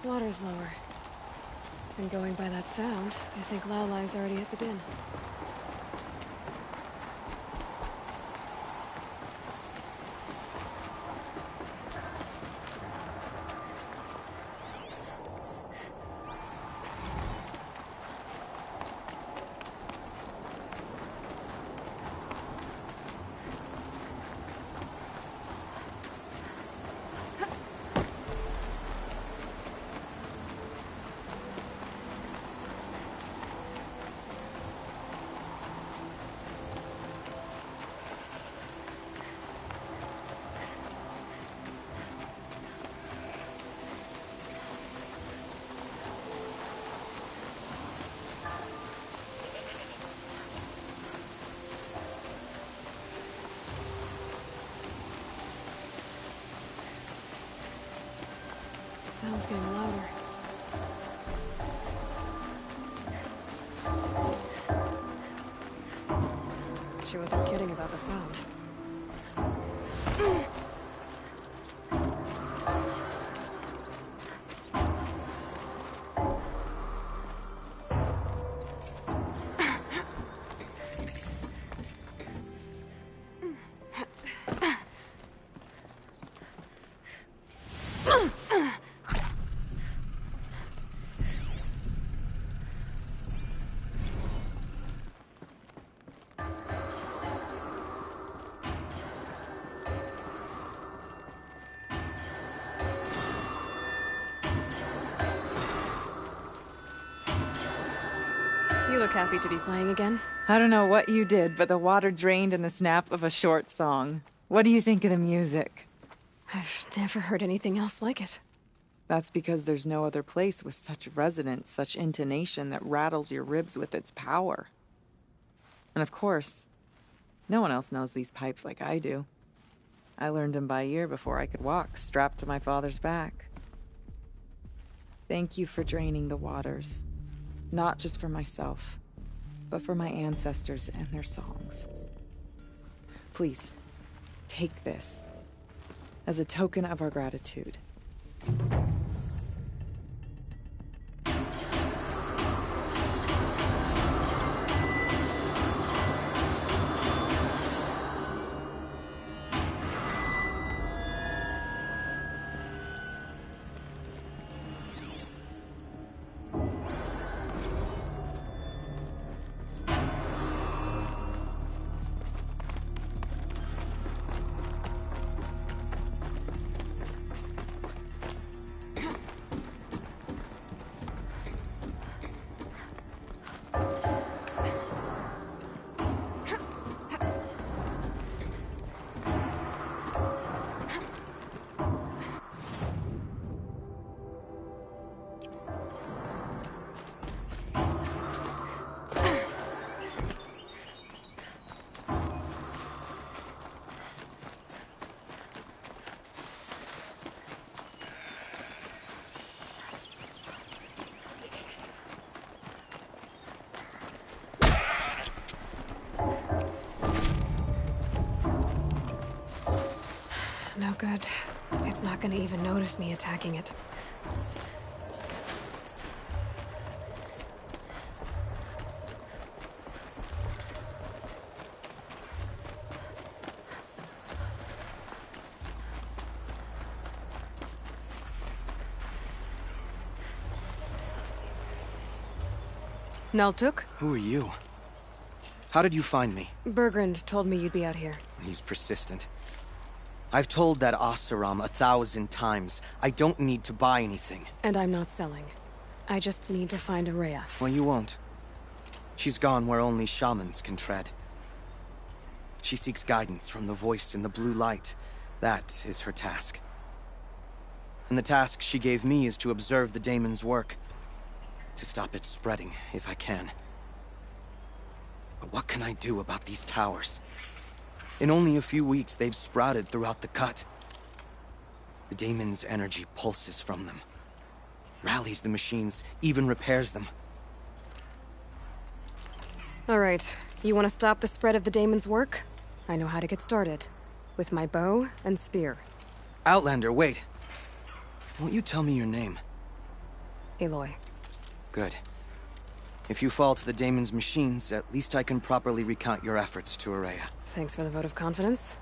Water's lower. And going by that sound, I think Laolai's already at the den. Sound's getting louder. She wasn't kidding about the sound. You look happy to be playing again. I don't know what you did, but the water drained in the snap of a short song. What do you think of the music? I've never heard anything else like it. That's because there's no other place with such resonance, such intonation that rattles your ribs with its power. And of course, no one else knows these pipes like I do. I learned them by ear before I could walk, strapped to my father's back. Thank you for draining the waters. Not just for myself, but for my ancestors and their songs. Please, take this as a token of our gratitude. Good. It's not gonna even notice me attacking it. Naltuk? Who are you? How did you find me? Bergrand told me you'd be out here. He's persistent. I've told that Oseram 1,000 times. I don't need to buy anything. And I'm not selling. I just need to find Araya. Well, you won't. She's gone where only shamans can tread. She seeks guidance from the voice in the blue light. That is her task. And the task she gave me is to observe the daemon's work. To stop it spreading, if I can. But what can I do about these towers? In only a few weeks, they've sprouted throughout the cut. The daemon's energy pulses from them. Rallies the machines, even repairs them. All right. You want to stop the spread of the daemon's work? I know how to get started. With my bow and spear. Outlander, wait. Won't you tell me your name? Aloy. Good. If you fall to the daemon's machines, at least I can properly recount your efforts to Araya. Thanks for the vote of confidence.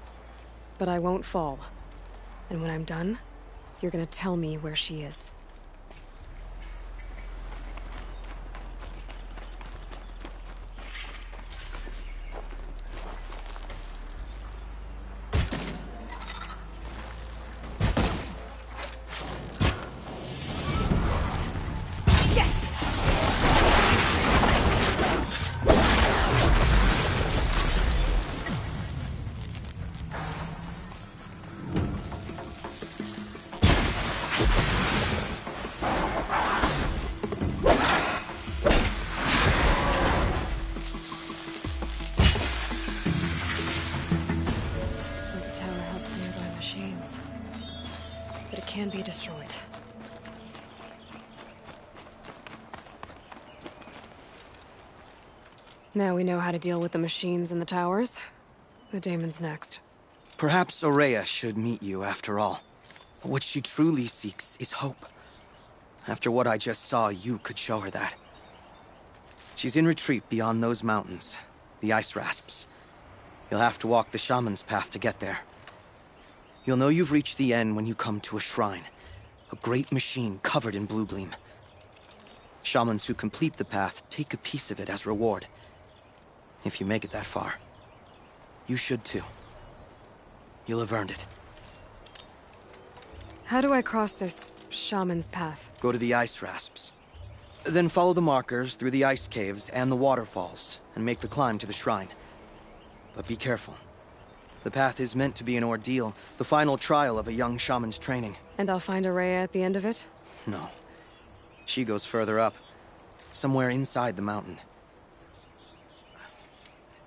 But I won't fall. And when I'm done, you're gonna tell me where she is. Can be destroyed. Now we know how to deal with the machines and the towers. The daemon's next. Perhaps Araya should meet you after all. What she truly seeks is hope. After what I just saw, you could show her that. She's in retreat beyond those mountains, the ice rasps. You'll have to walk the shaman's path to get there. You'll know you've reached the end when you come to a shrine. A great machine covered in blue gleam. Shamans who complete the path take a piece of it as reward. If you make it that far, you should too. You'll have earned it. How do I cross this shaman's path? Go to the ice rasps. Then follow the markers through the ice caves and the waterfalls, and make the climb to the shrine. But be careful. The path is meant to be an ordeal, the final trial of a young shaman's training. And I'll find Araya at the end of it? No. She goes further up, somewhere inside the mountain.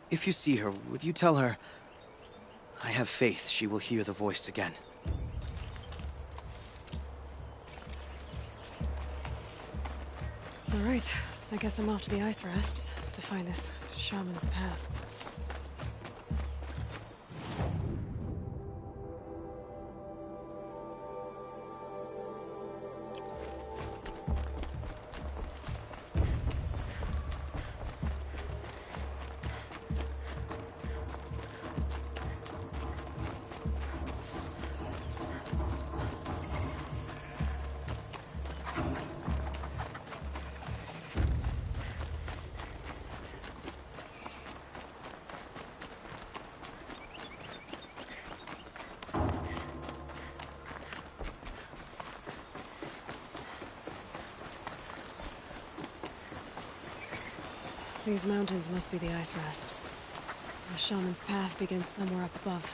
If you see her, would you tell her, I have faith she will hear the voice again. All right, I guess I'm off to the ice rasps to find this shaman's path. These mountains must be the ice rasps. The shaman's path begins somewhere up above.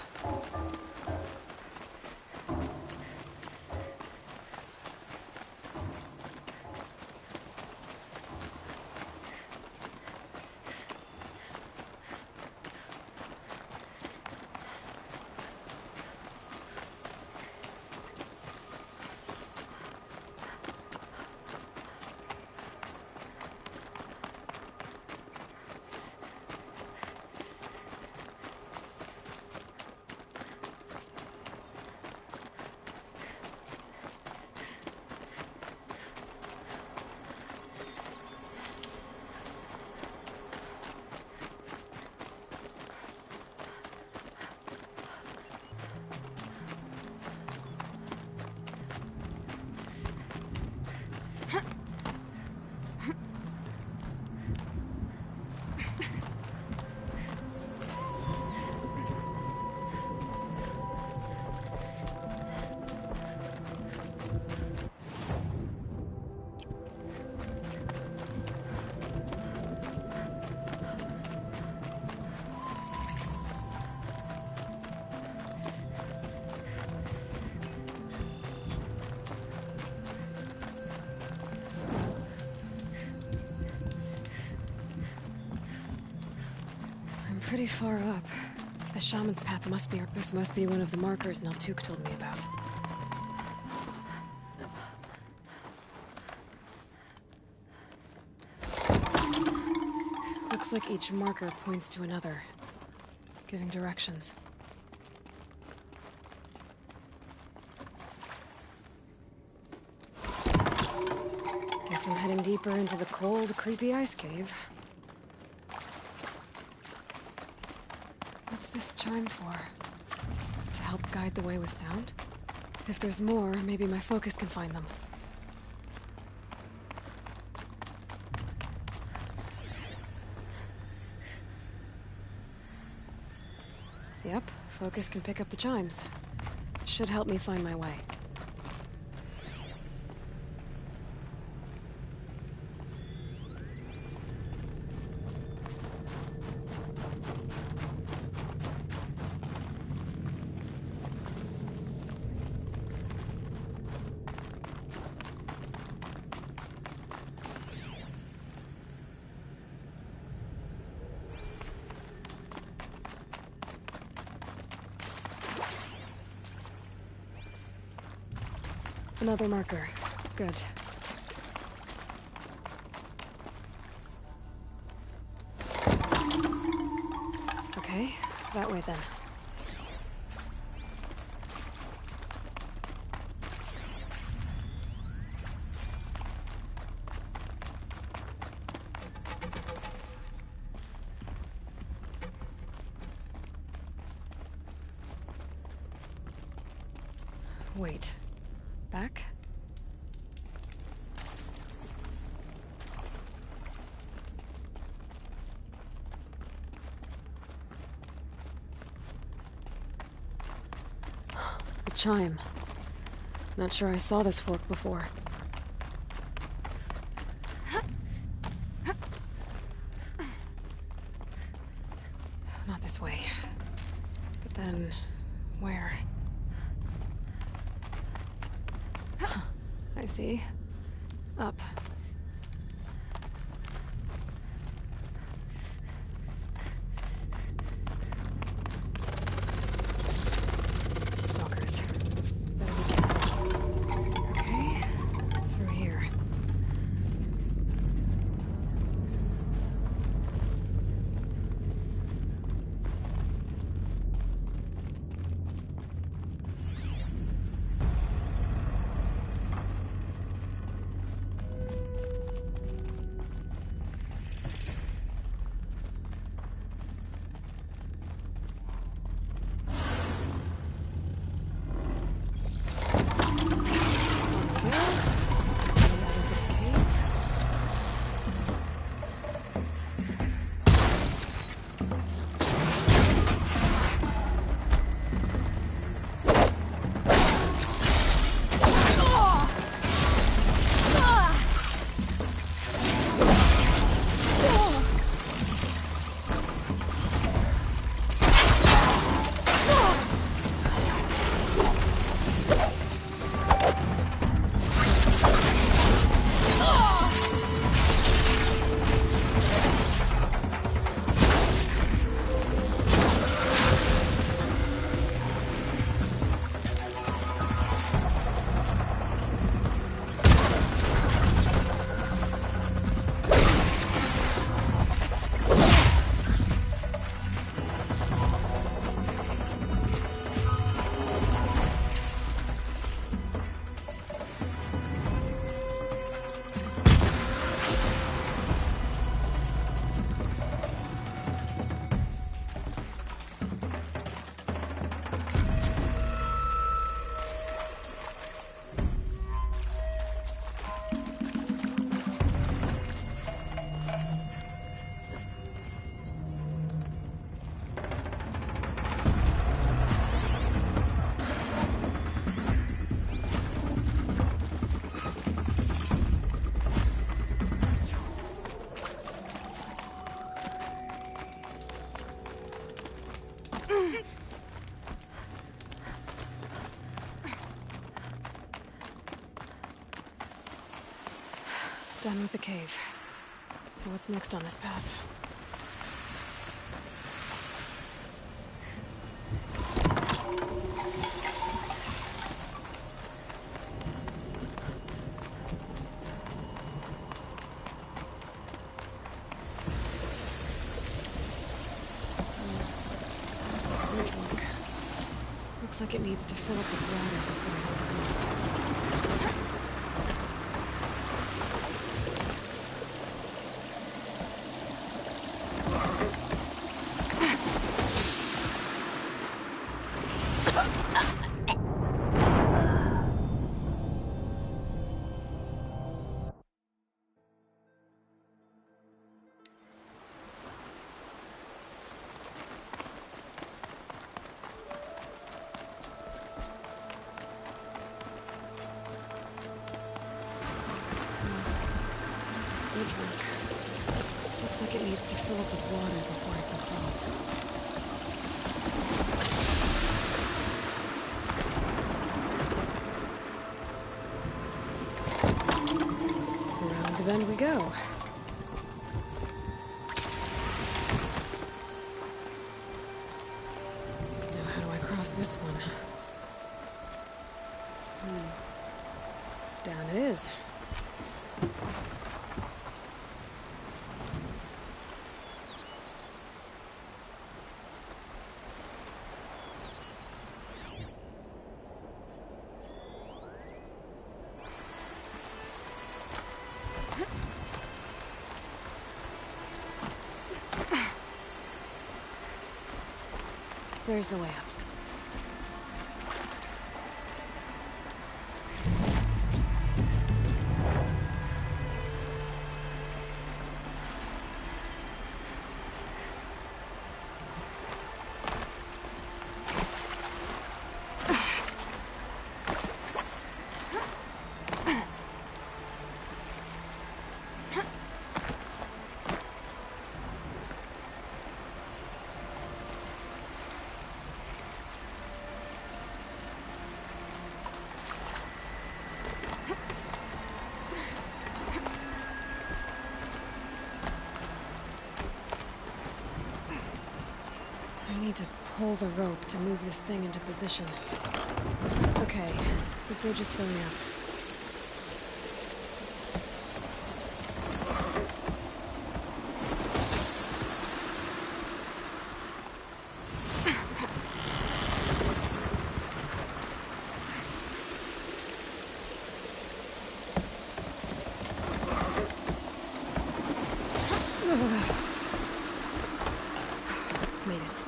pretty far up. The shaman's path must be... This must be one of the markers Naltuk told me about. Looks like each marker points to another, giving directions. Guess I'm heading deeper into the cold, creepy ice cave. What's this chime for? To help guide the way with sound? If there's more, maybe my focus can find them. Yep, focus can pick up the chimes. Should help me find my way. Another marker. Good. Okay, that way then. Wait. Back? A chime. Not sure I saw this fork before. Not this way. But then, where? I see. Up. Stalkers. Better be careful. Okay. Through here. Done with the cave. So what's next on this path? Looks like it needs to fill up with water before it opens. Looks like it needs to fill up with water before it can cross. Around the bend we go. Now how do I cross this one? Down it is. There's the way up. I need to pull the rope to move this thing into position. Okay, the bridge is filling up. Made it.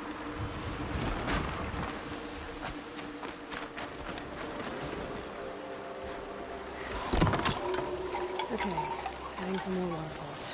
Okay, heading for more waterfalls.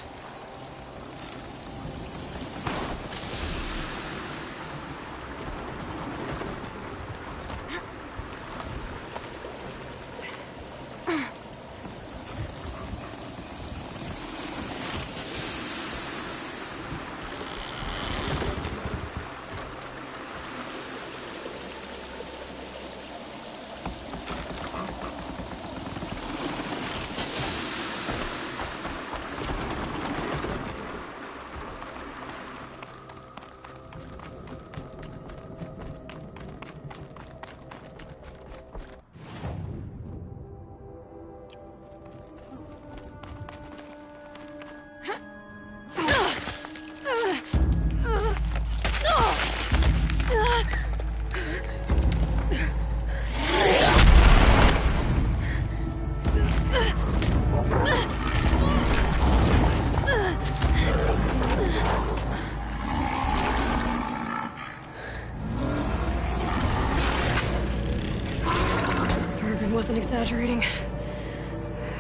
Wasn't exaggerating.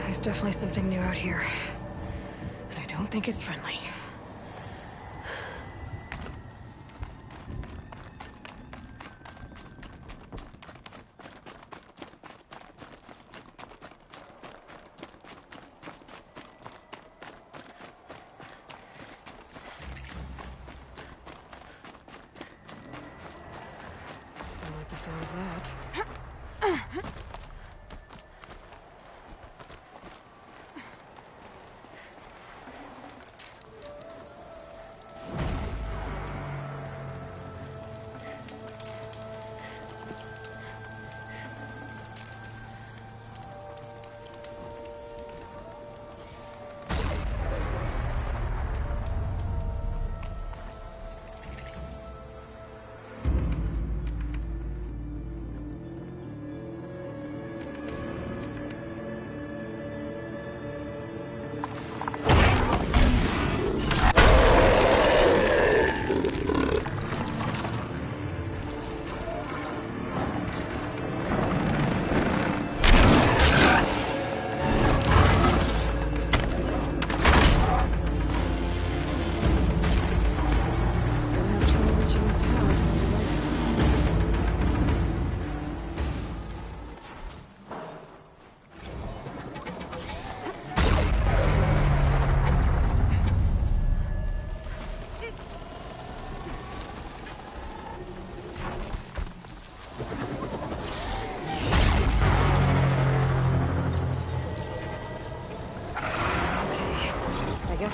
There's definitely something new out here. And I don't think it's friendly. Don't like the sound of that.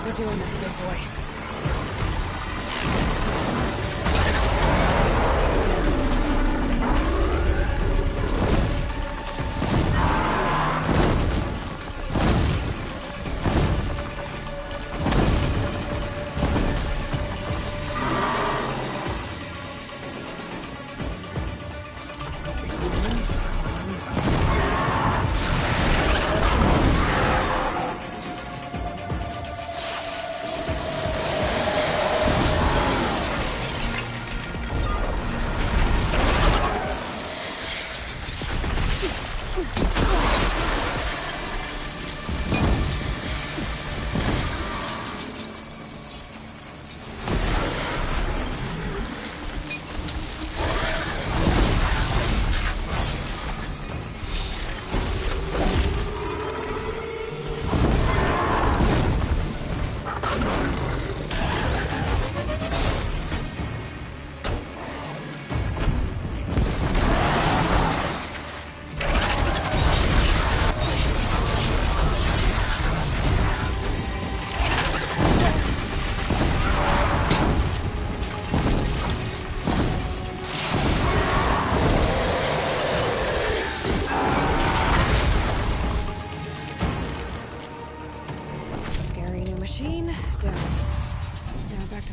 We're doing this, big boy.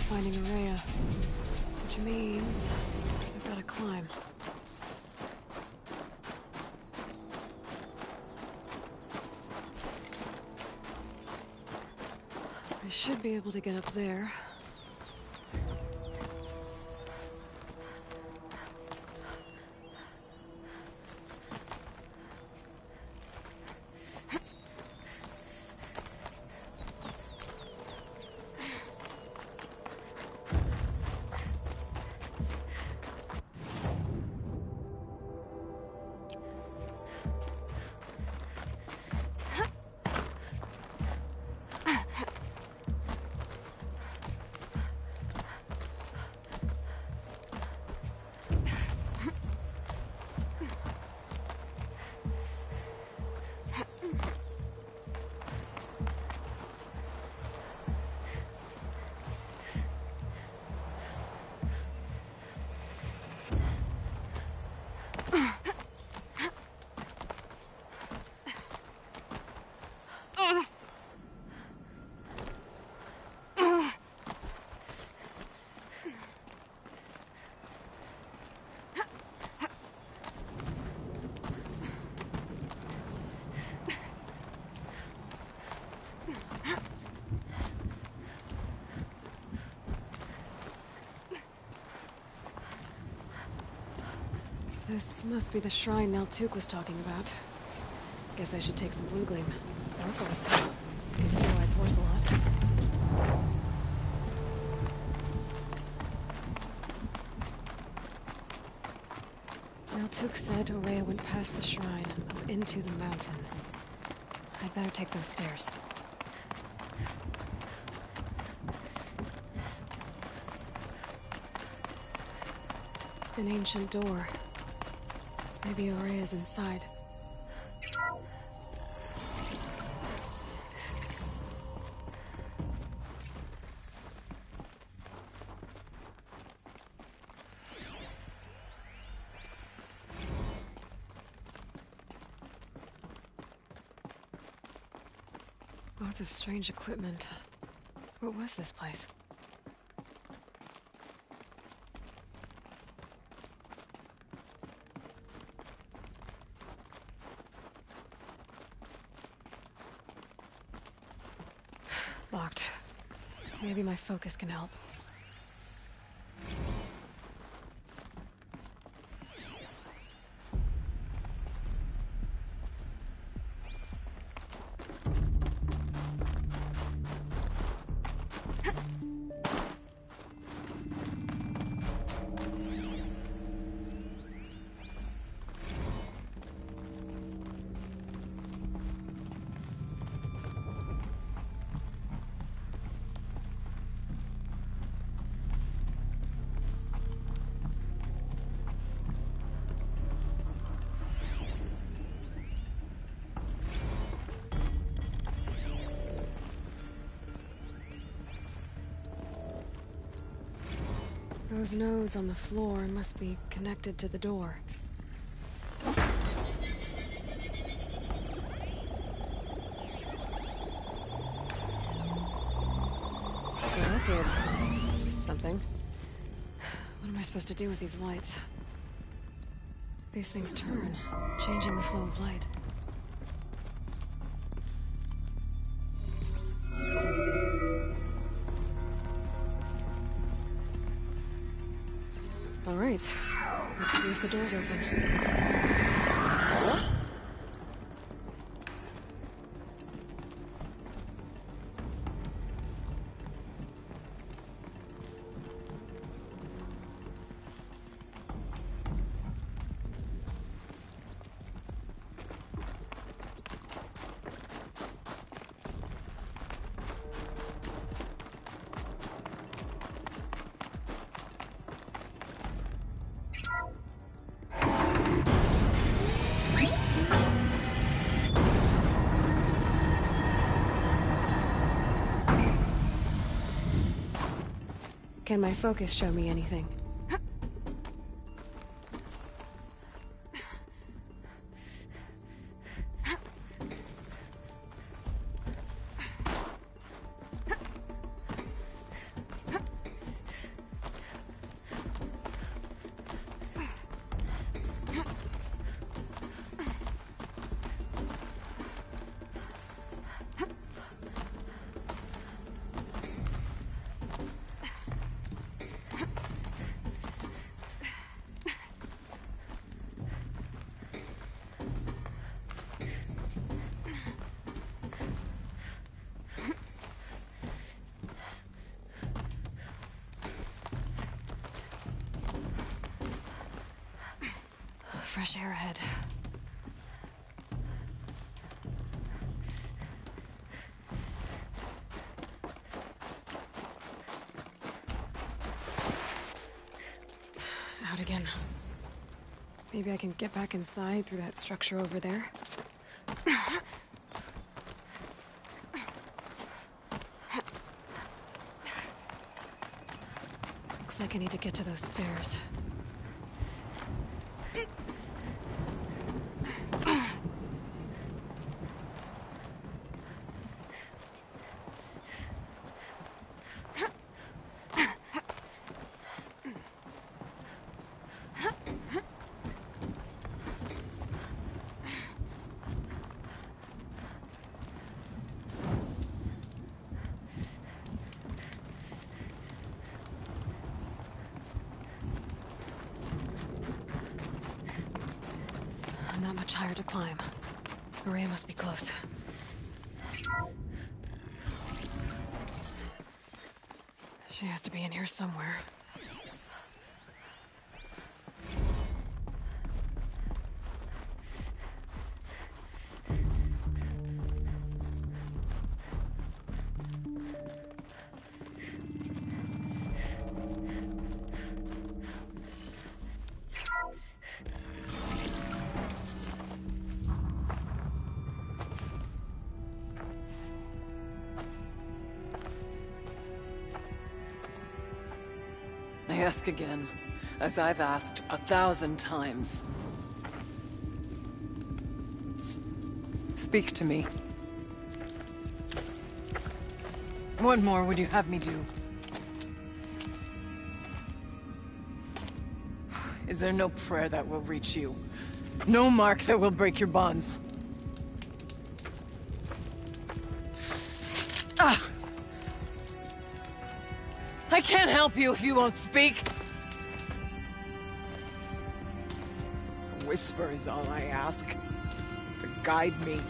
Finding Araya, which means I've got to climb. I should be able to get up there. This must be the shrine Neltuk was talking about. Guess I should take some blue gleam. Sparkles. Can see why it's worth a lot. Neltuk said Araya went past the shrine, up into the mountain. I'd better take those stairs. An ancient door. Maybe Araya's inside. Lots of strange equipment. What was this place? Locked. Maybe my focus can help. Those nodes on the floor must be connected to the door. Well, that did something. What am I supposed to do with these lights? These things turn, changing the flow of light. All right, let's see if the door's open. Can my focus show me anything? Fresh air ahead. Out again. Maybe I can get back inside through that structure over there. Looks like I need to get to those stairs. Not much higher to climb. Maria must be close. She has to be in here somewhere. I ask again, as I've asked 1,000 times. Speak to me. What more would you have me do? Is there no prayer that will reach you? No mark that will break your bonds? Ah! I can't help you if you won't speak. A whisper is all I ask. To guide me.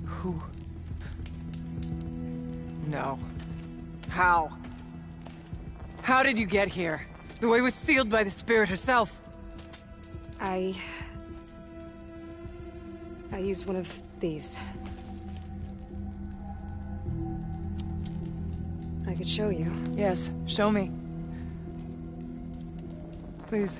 Who? No. How? How did you get here? The way was sealed by the spirit herself. I used one of these. I could show you. Yes, show me. Please.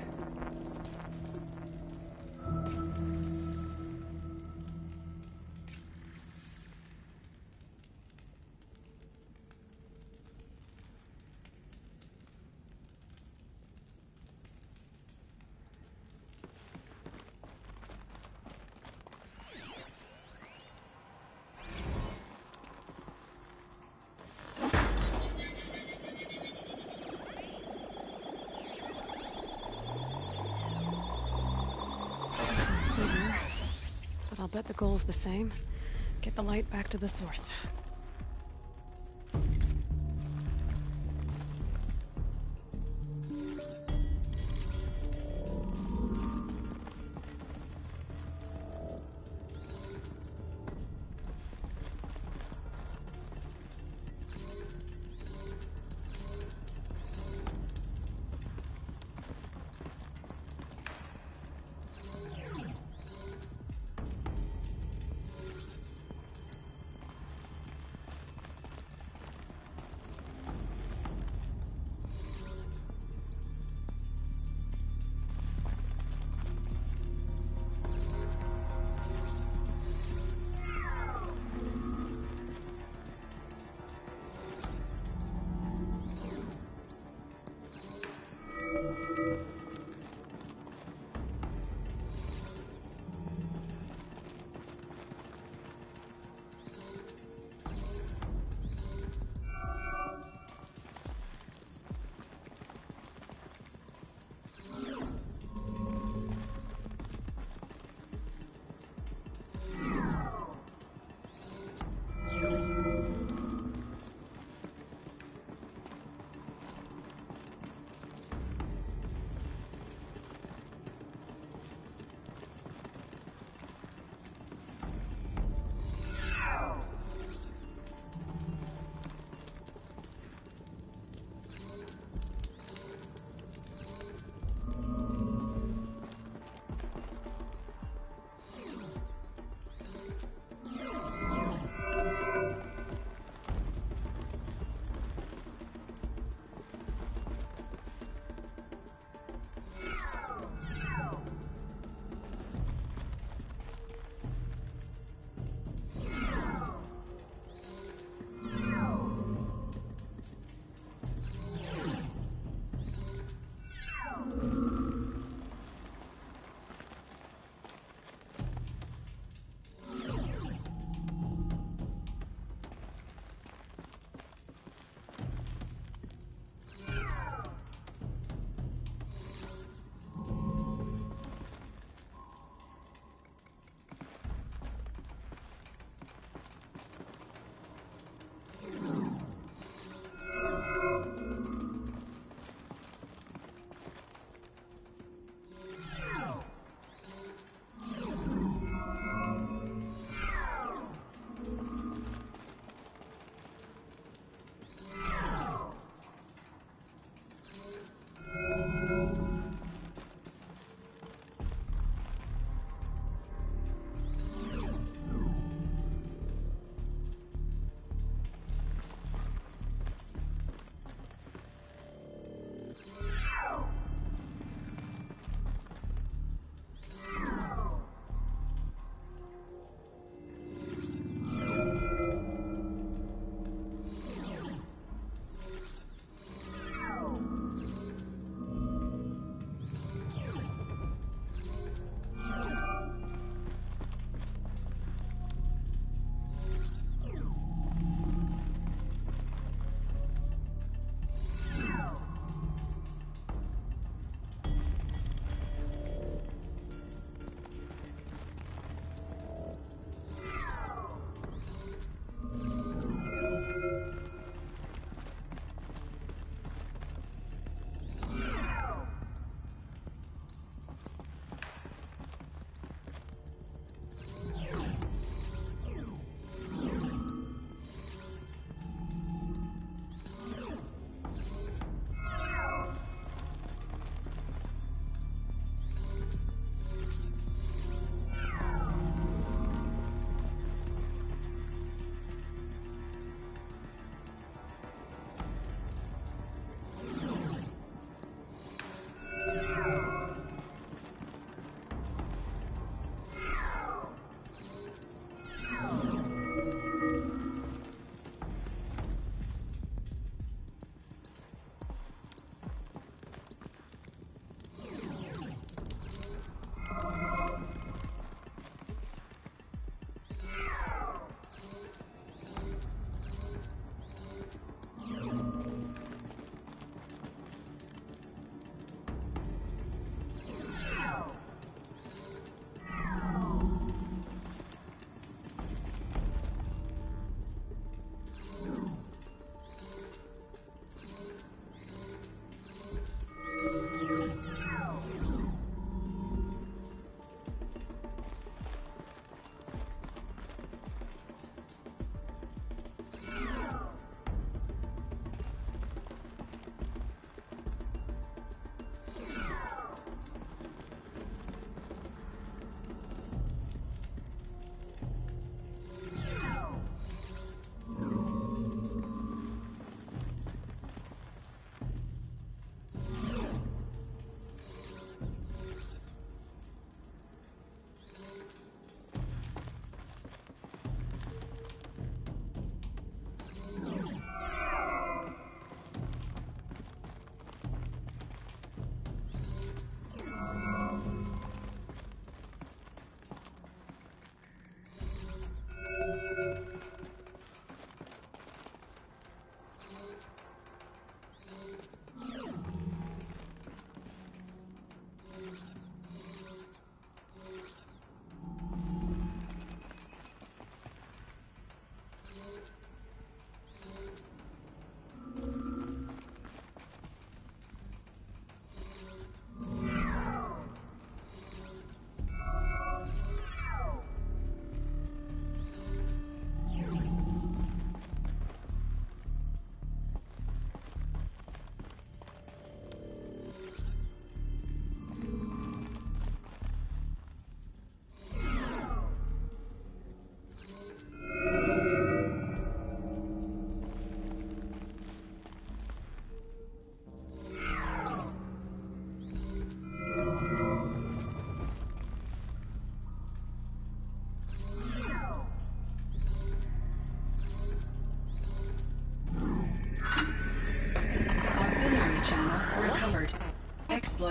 bet the goal's the same. Get the light back to the source.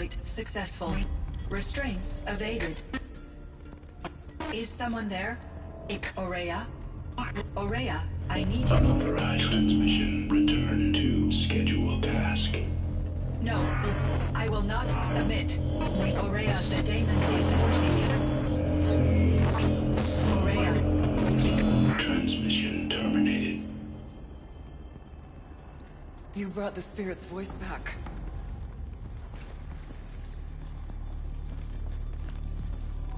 exploit successful. Restraints evaded. Is someone there? Aurea? Aurea, I need you. Unauthorized transmission. Return to scheduled task. No, I will not submit. Aurea, the daemon is proceeding. Aurea, please. Transmission terminated. You brought the spirit's voice back.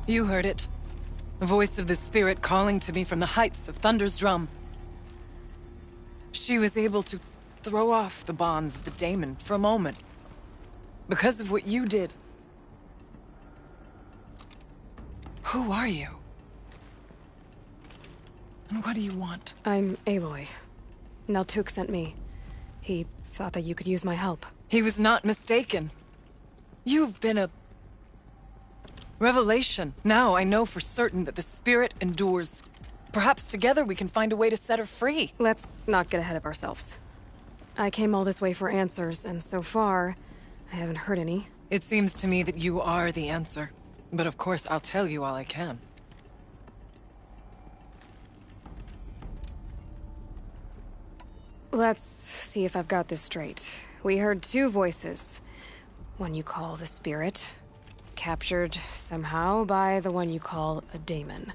You heard it. The voice of the spirit calling to me from the heights of Thunder's drum. She was able to throw off the bonds of the daemon for a moment. Because of what you did. Who are you? And what do you want? I'm Aloy. Naltuk sent me. He thought that you could use my help. He was not mistaken. You've been a revelation. Now I know for certain that the spirit endures. Perhaps together we can find a way to set her free. Let's not get ahead of ourselves. I came all this way for answers, and so far, I haven't heard any. It seems to me that you are the answer. But of course, I'll tell you all I can. Let's see if I've got this straight. We heard two voices. One you call the spirit, captured somehow by the one you call a daemon.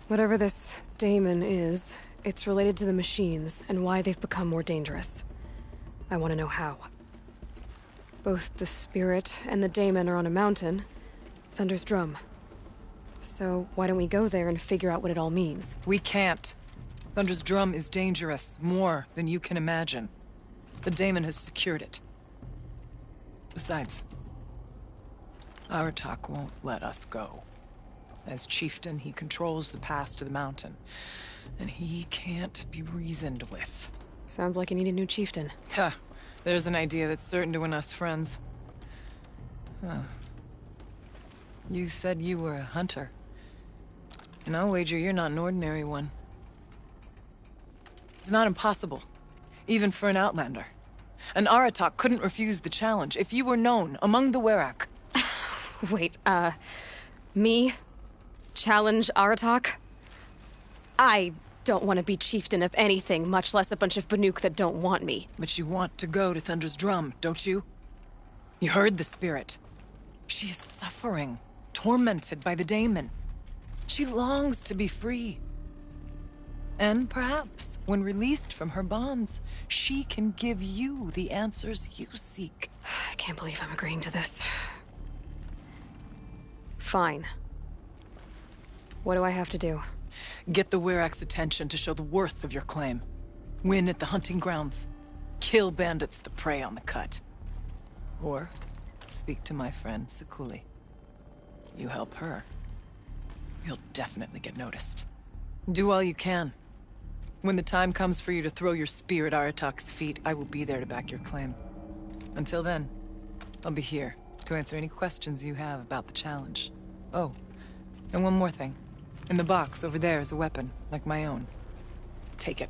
Whatever this daemon is, it's related to the machines and why they've become more dangerous. I want to know how. Both the spirit and the daemon are on a mountain, Thunder's Drum. So why don't we go there and figure out what it all means? We can't. Thunder's Drum is dangerous, more than you can imagine. The daemon has secured it. Besides, Aratak won't let us go. As chieftain, he controls the pass to the mountain, and he can't be reasoned with. Sounds like you need a new chieftain. Ha! There's an idea that's certain to win us friends. Huh. You said you were a hunter. And I'll wager you're not an ordinary one. It's not impossible, even for an outlander. And Aratak couldn't refuse the challenge if you were known among the Werak. Wait, me? Challenge Aratak? I don't want to be chieftain of anything, much less a bunch of Banuk that don't want me. But you want to go to Thunder's Drum, don't you? You heard the spirit. She is suffering, tormented by the daemon. She longs to be free. And perhaps, when released from her bonds, she can give you the answers you seek. I can't believe I'm agreeing to this. Fine. What do I have to do? Get the Werak's attention to show the worth of your claim. Win at the hunting grounds. Kill bandits that prey on the cut. Or speak to my friend Sekuli. You help her, you'll definitely get noticed. Do all you can. When the time comes for you to throw your spear at Aratak's feet, I will be there to back your claim. Until then, I'll be here to answer any questions you have about the challenge. Oh, and one more thing. In the box over there is a weapon, like my own. Take it.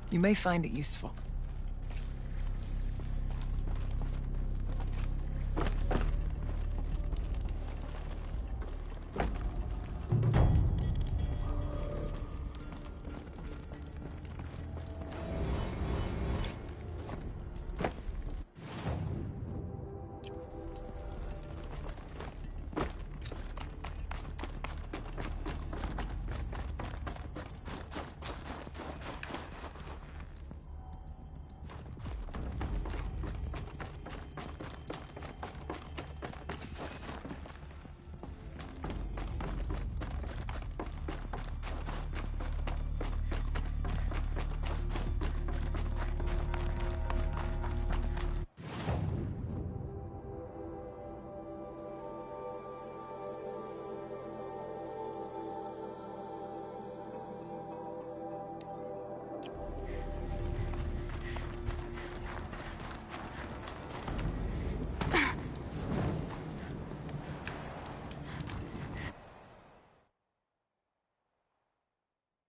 You may find it useful.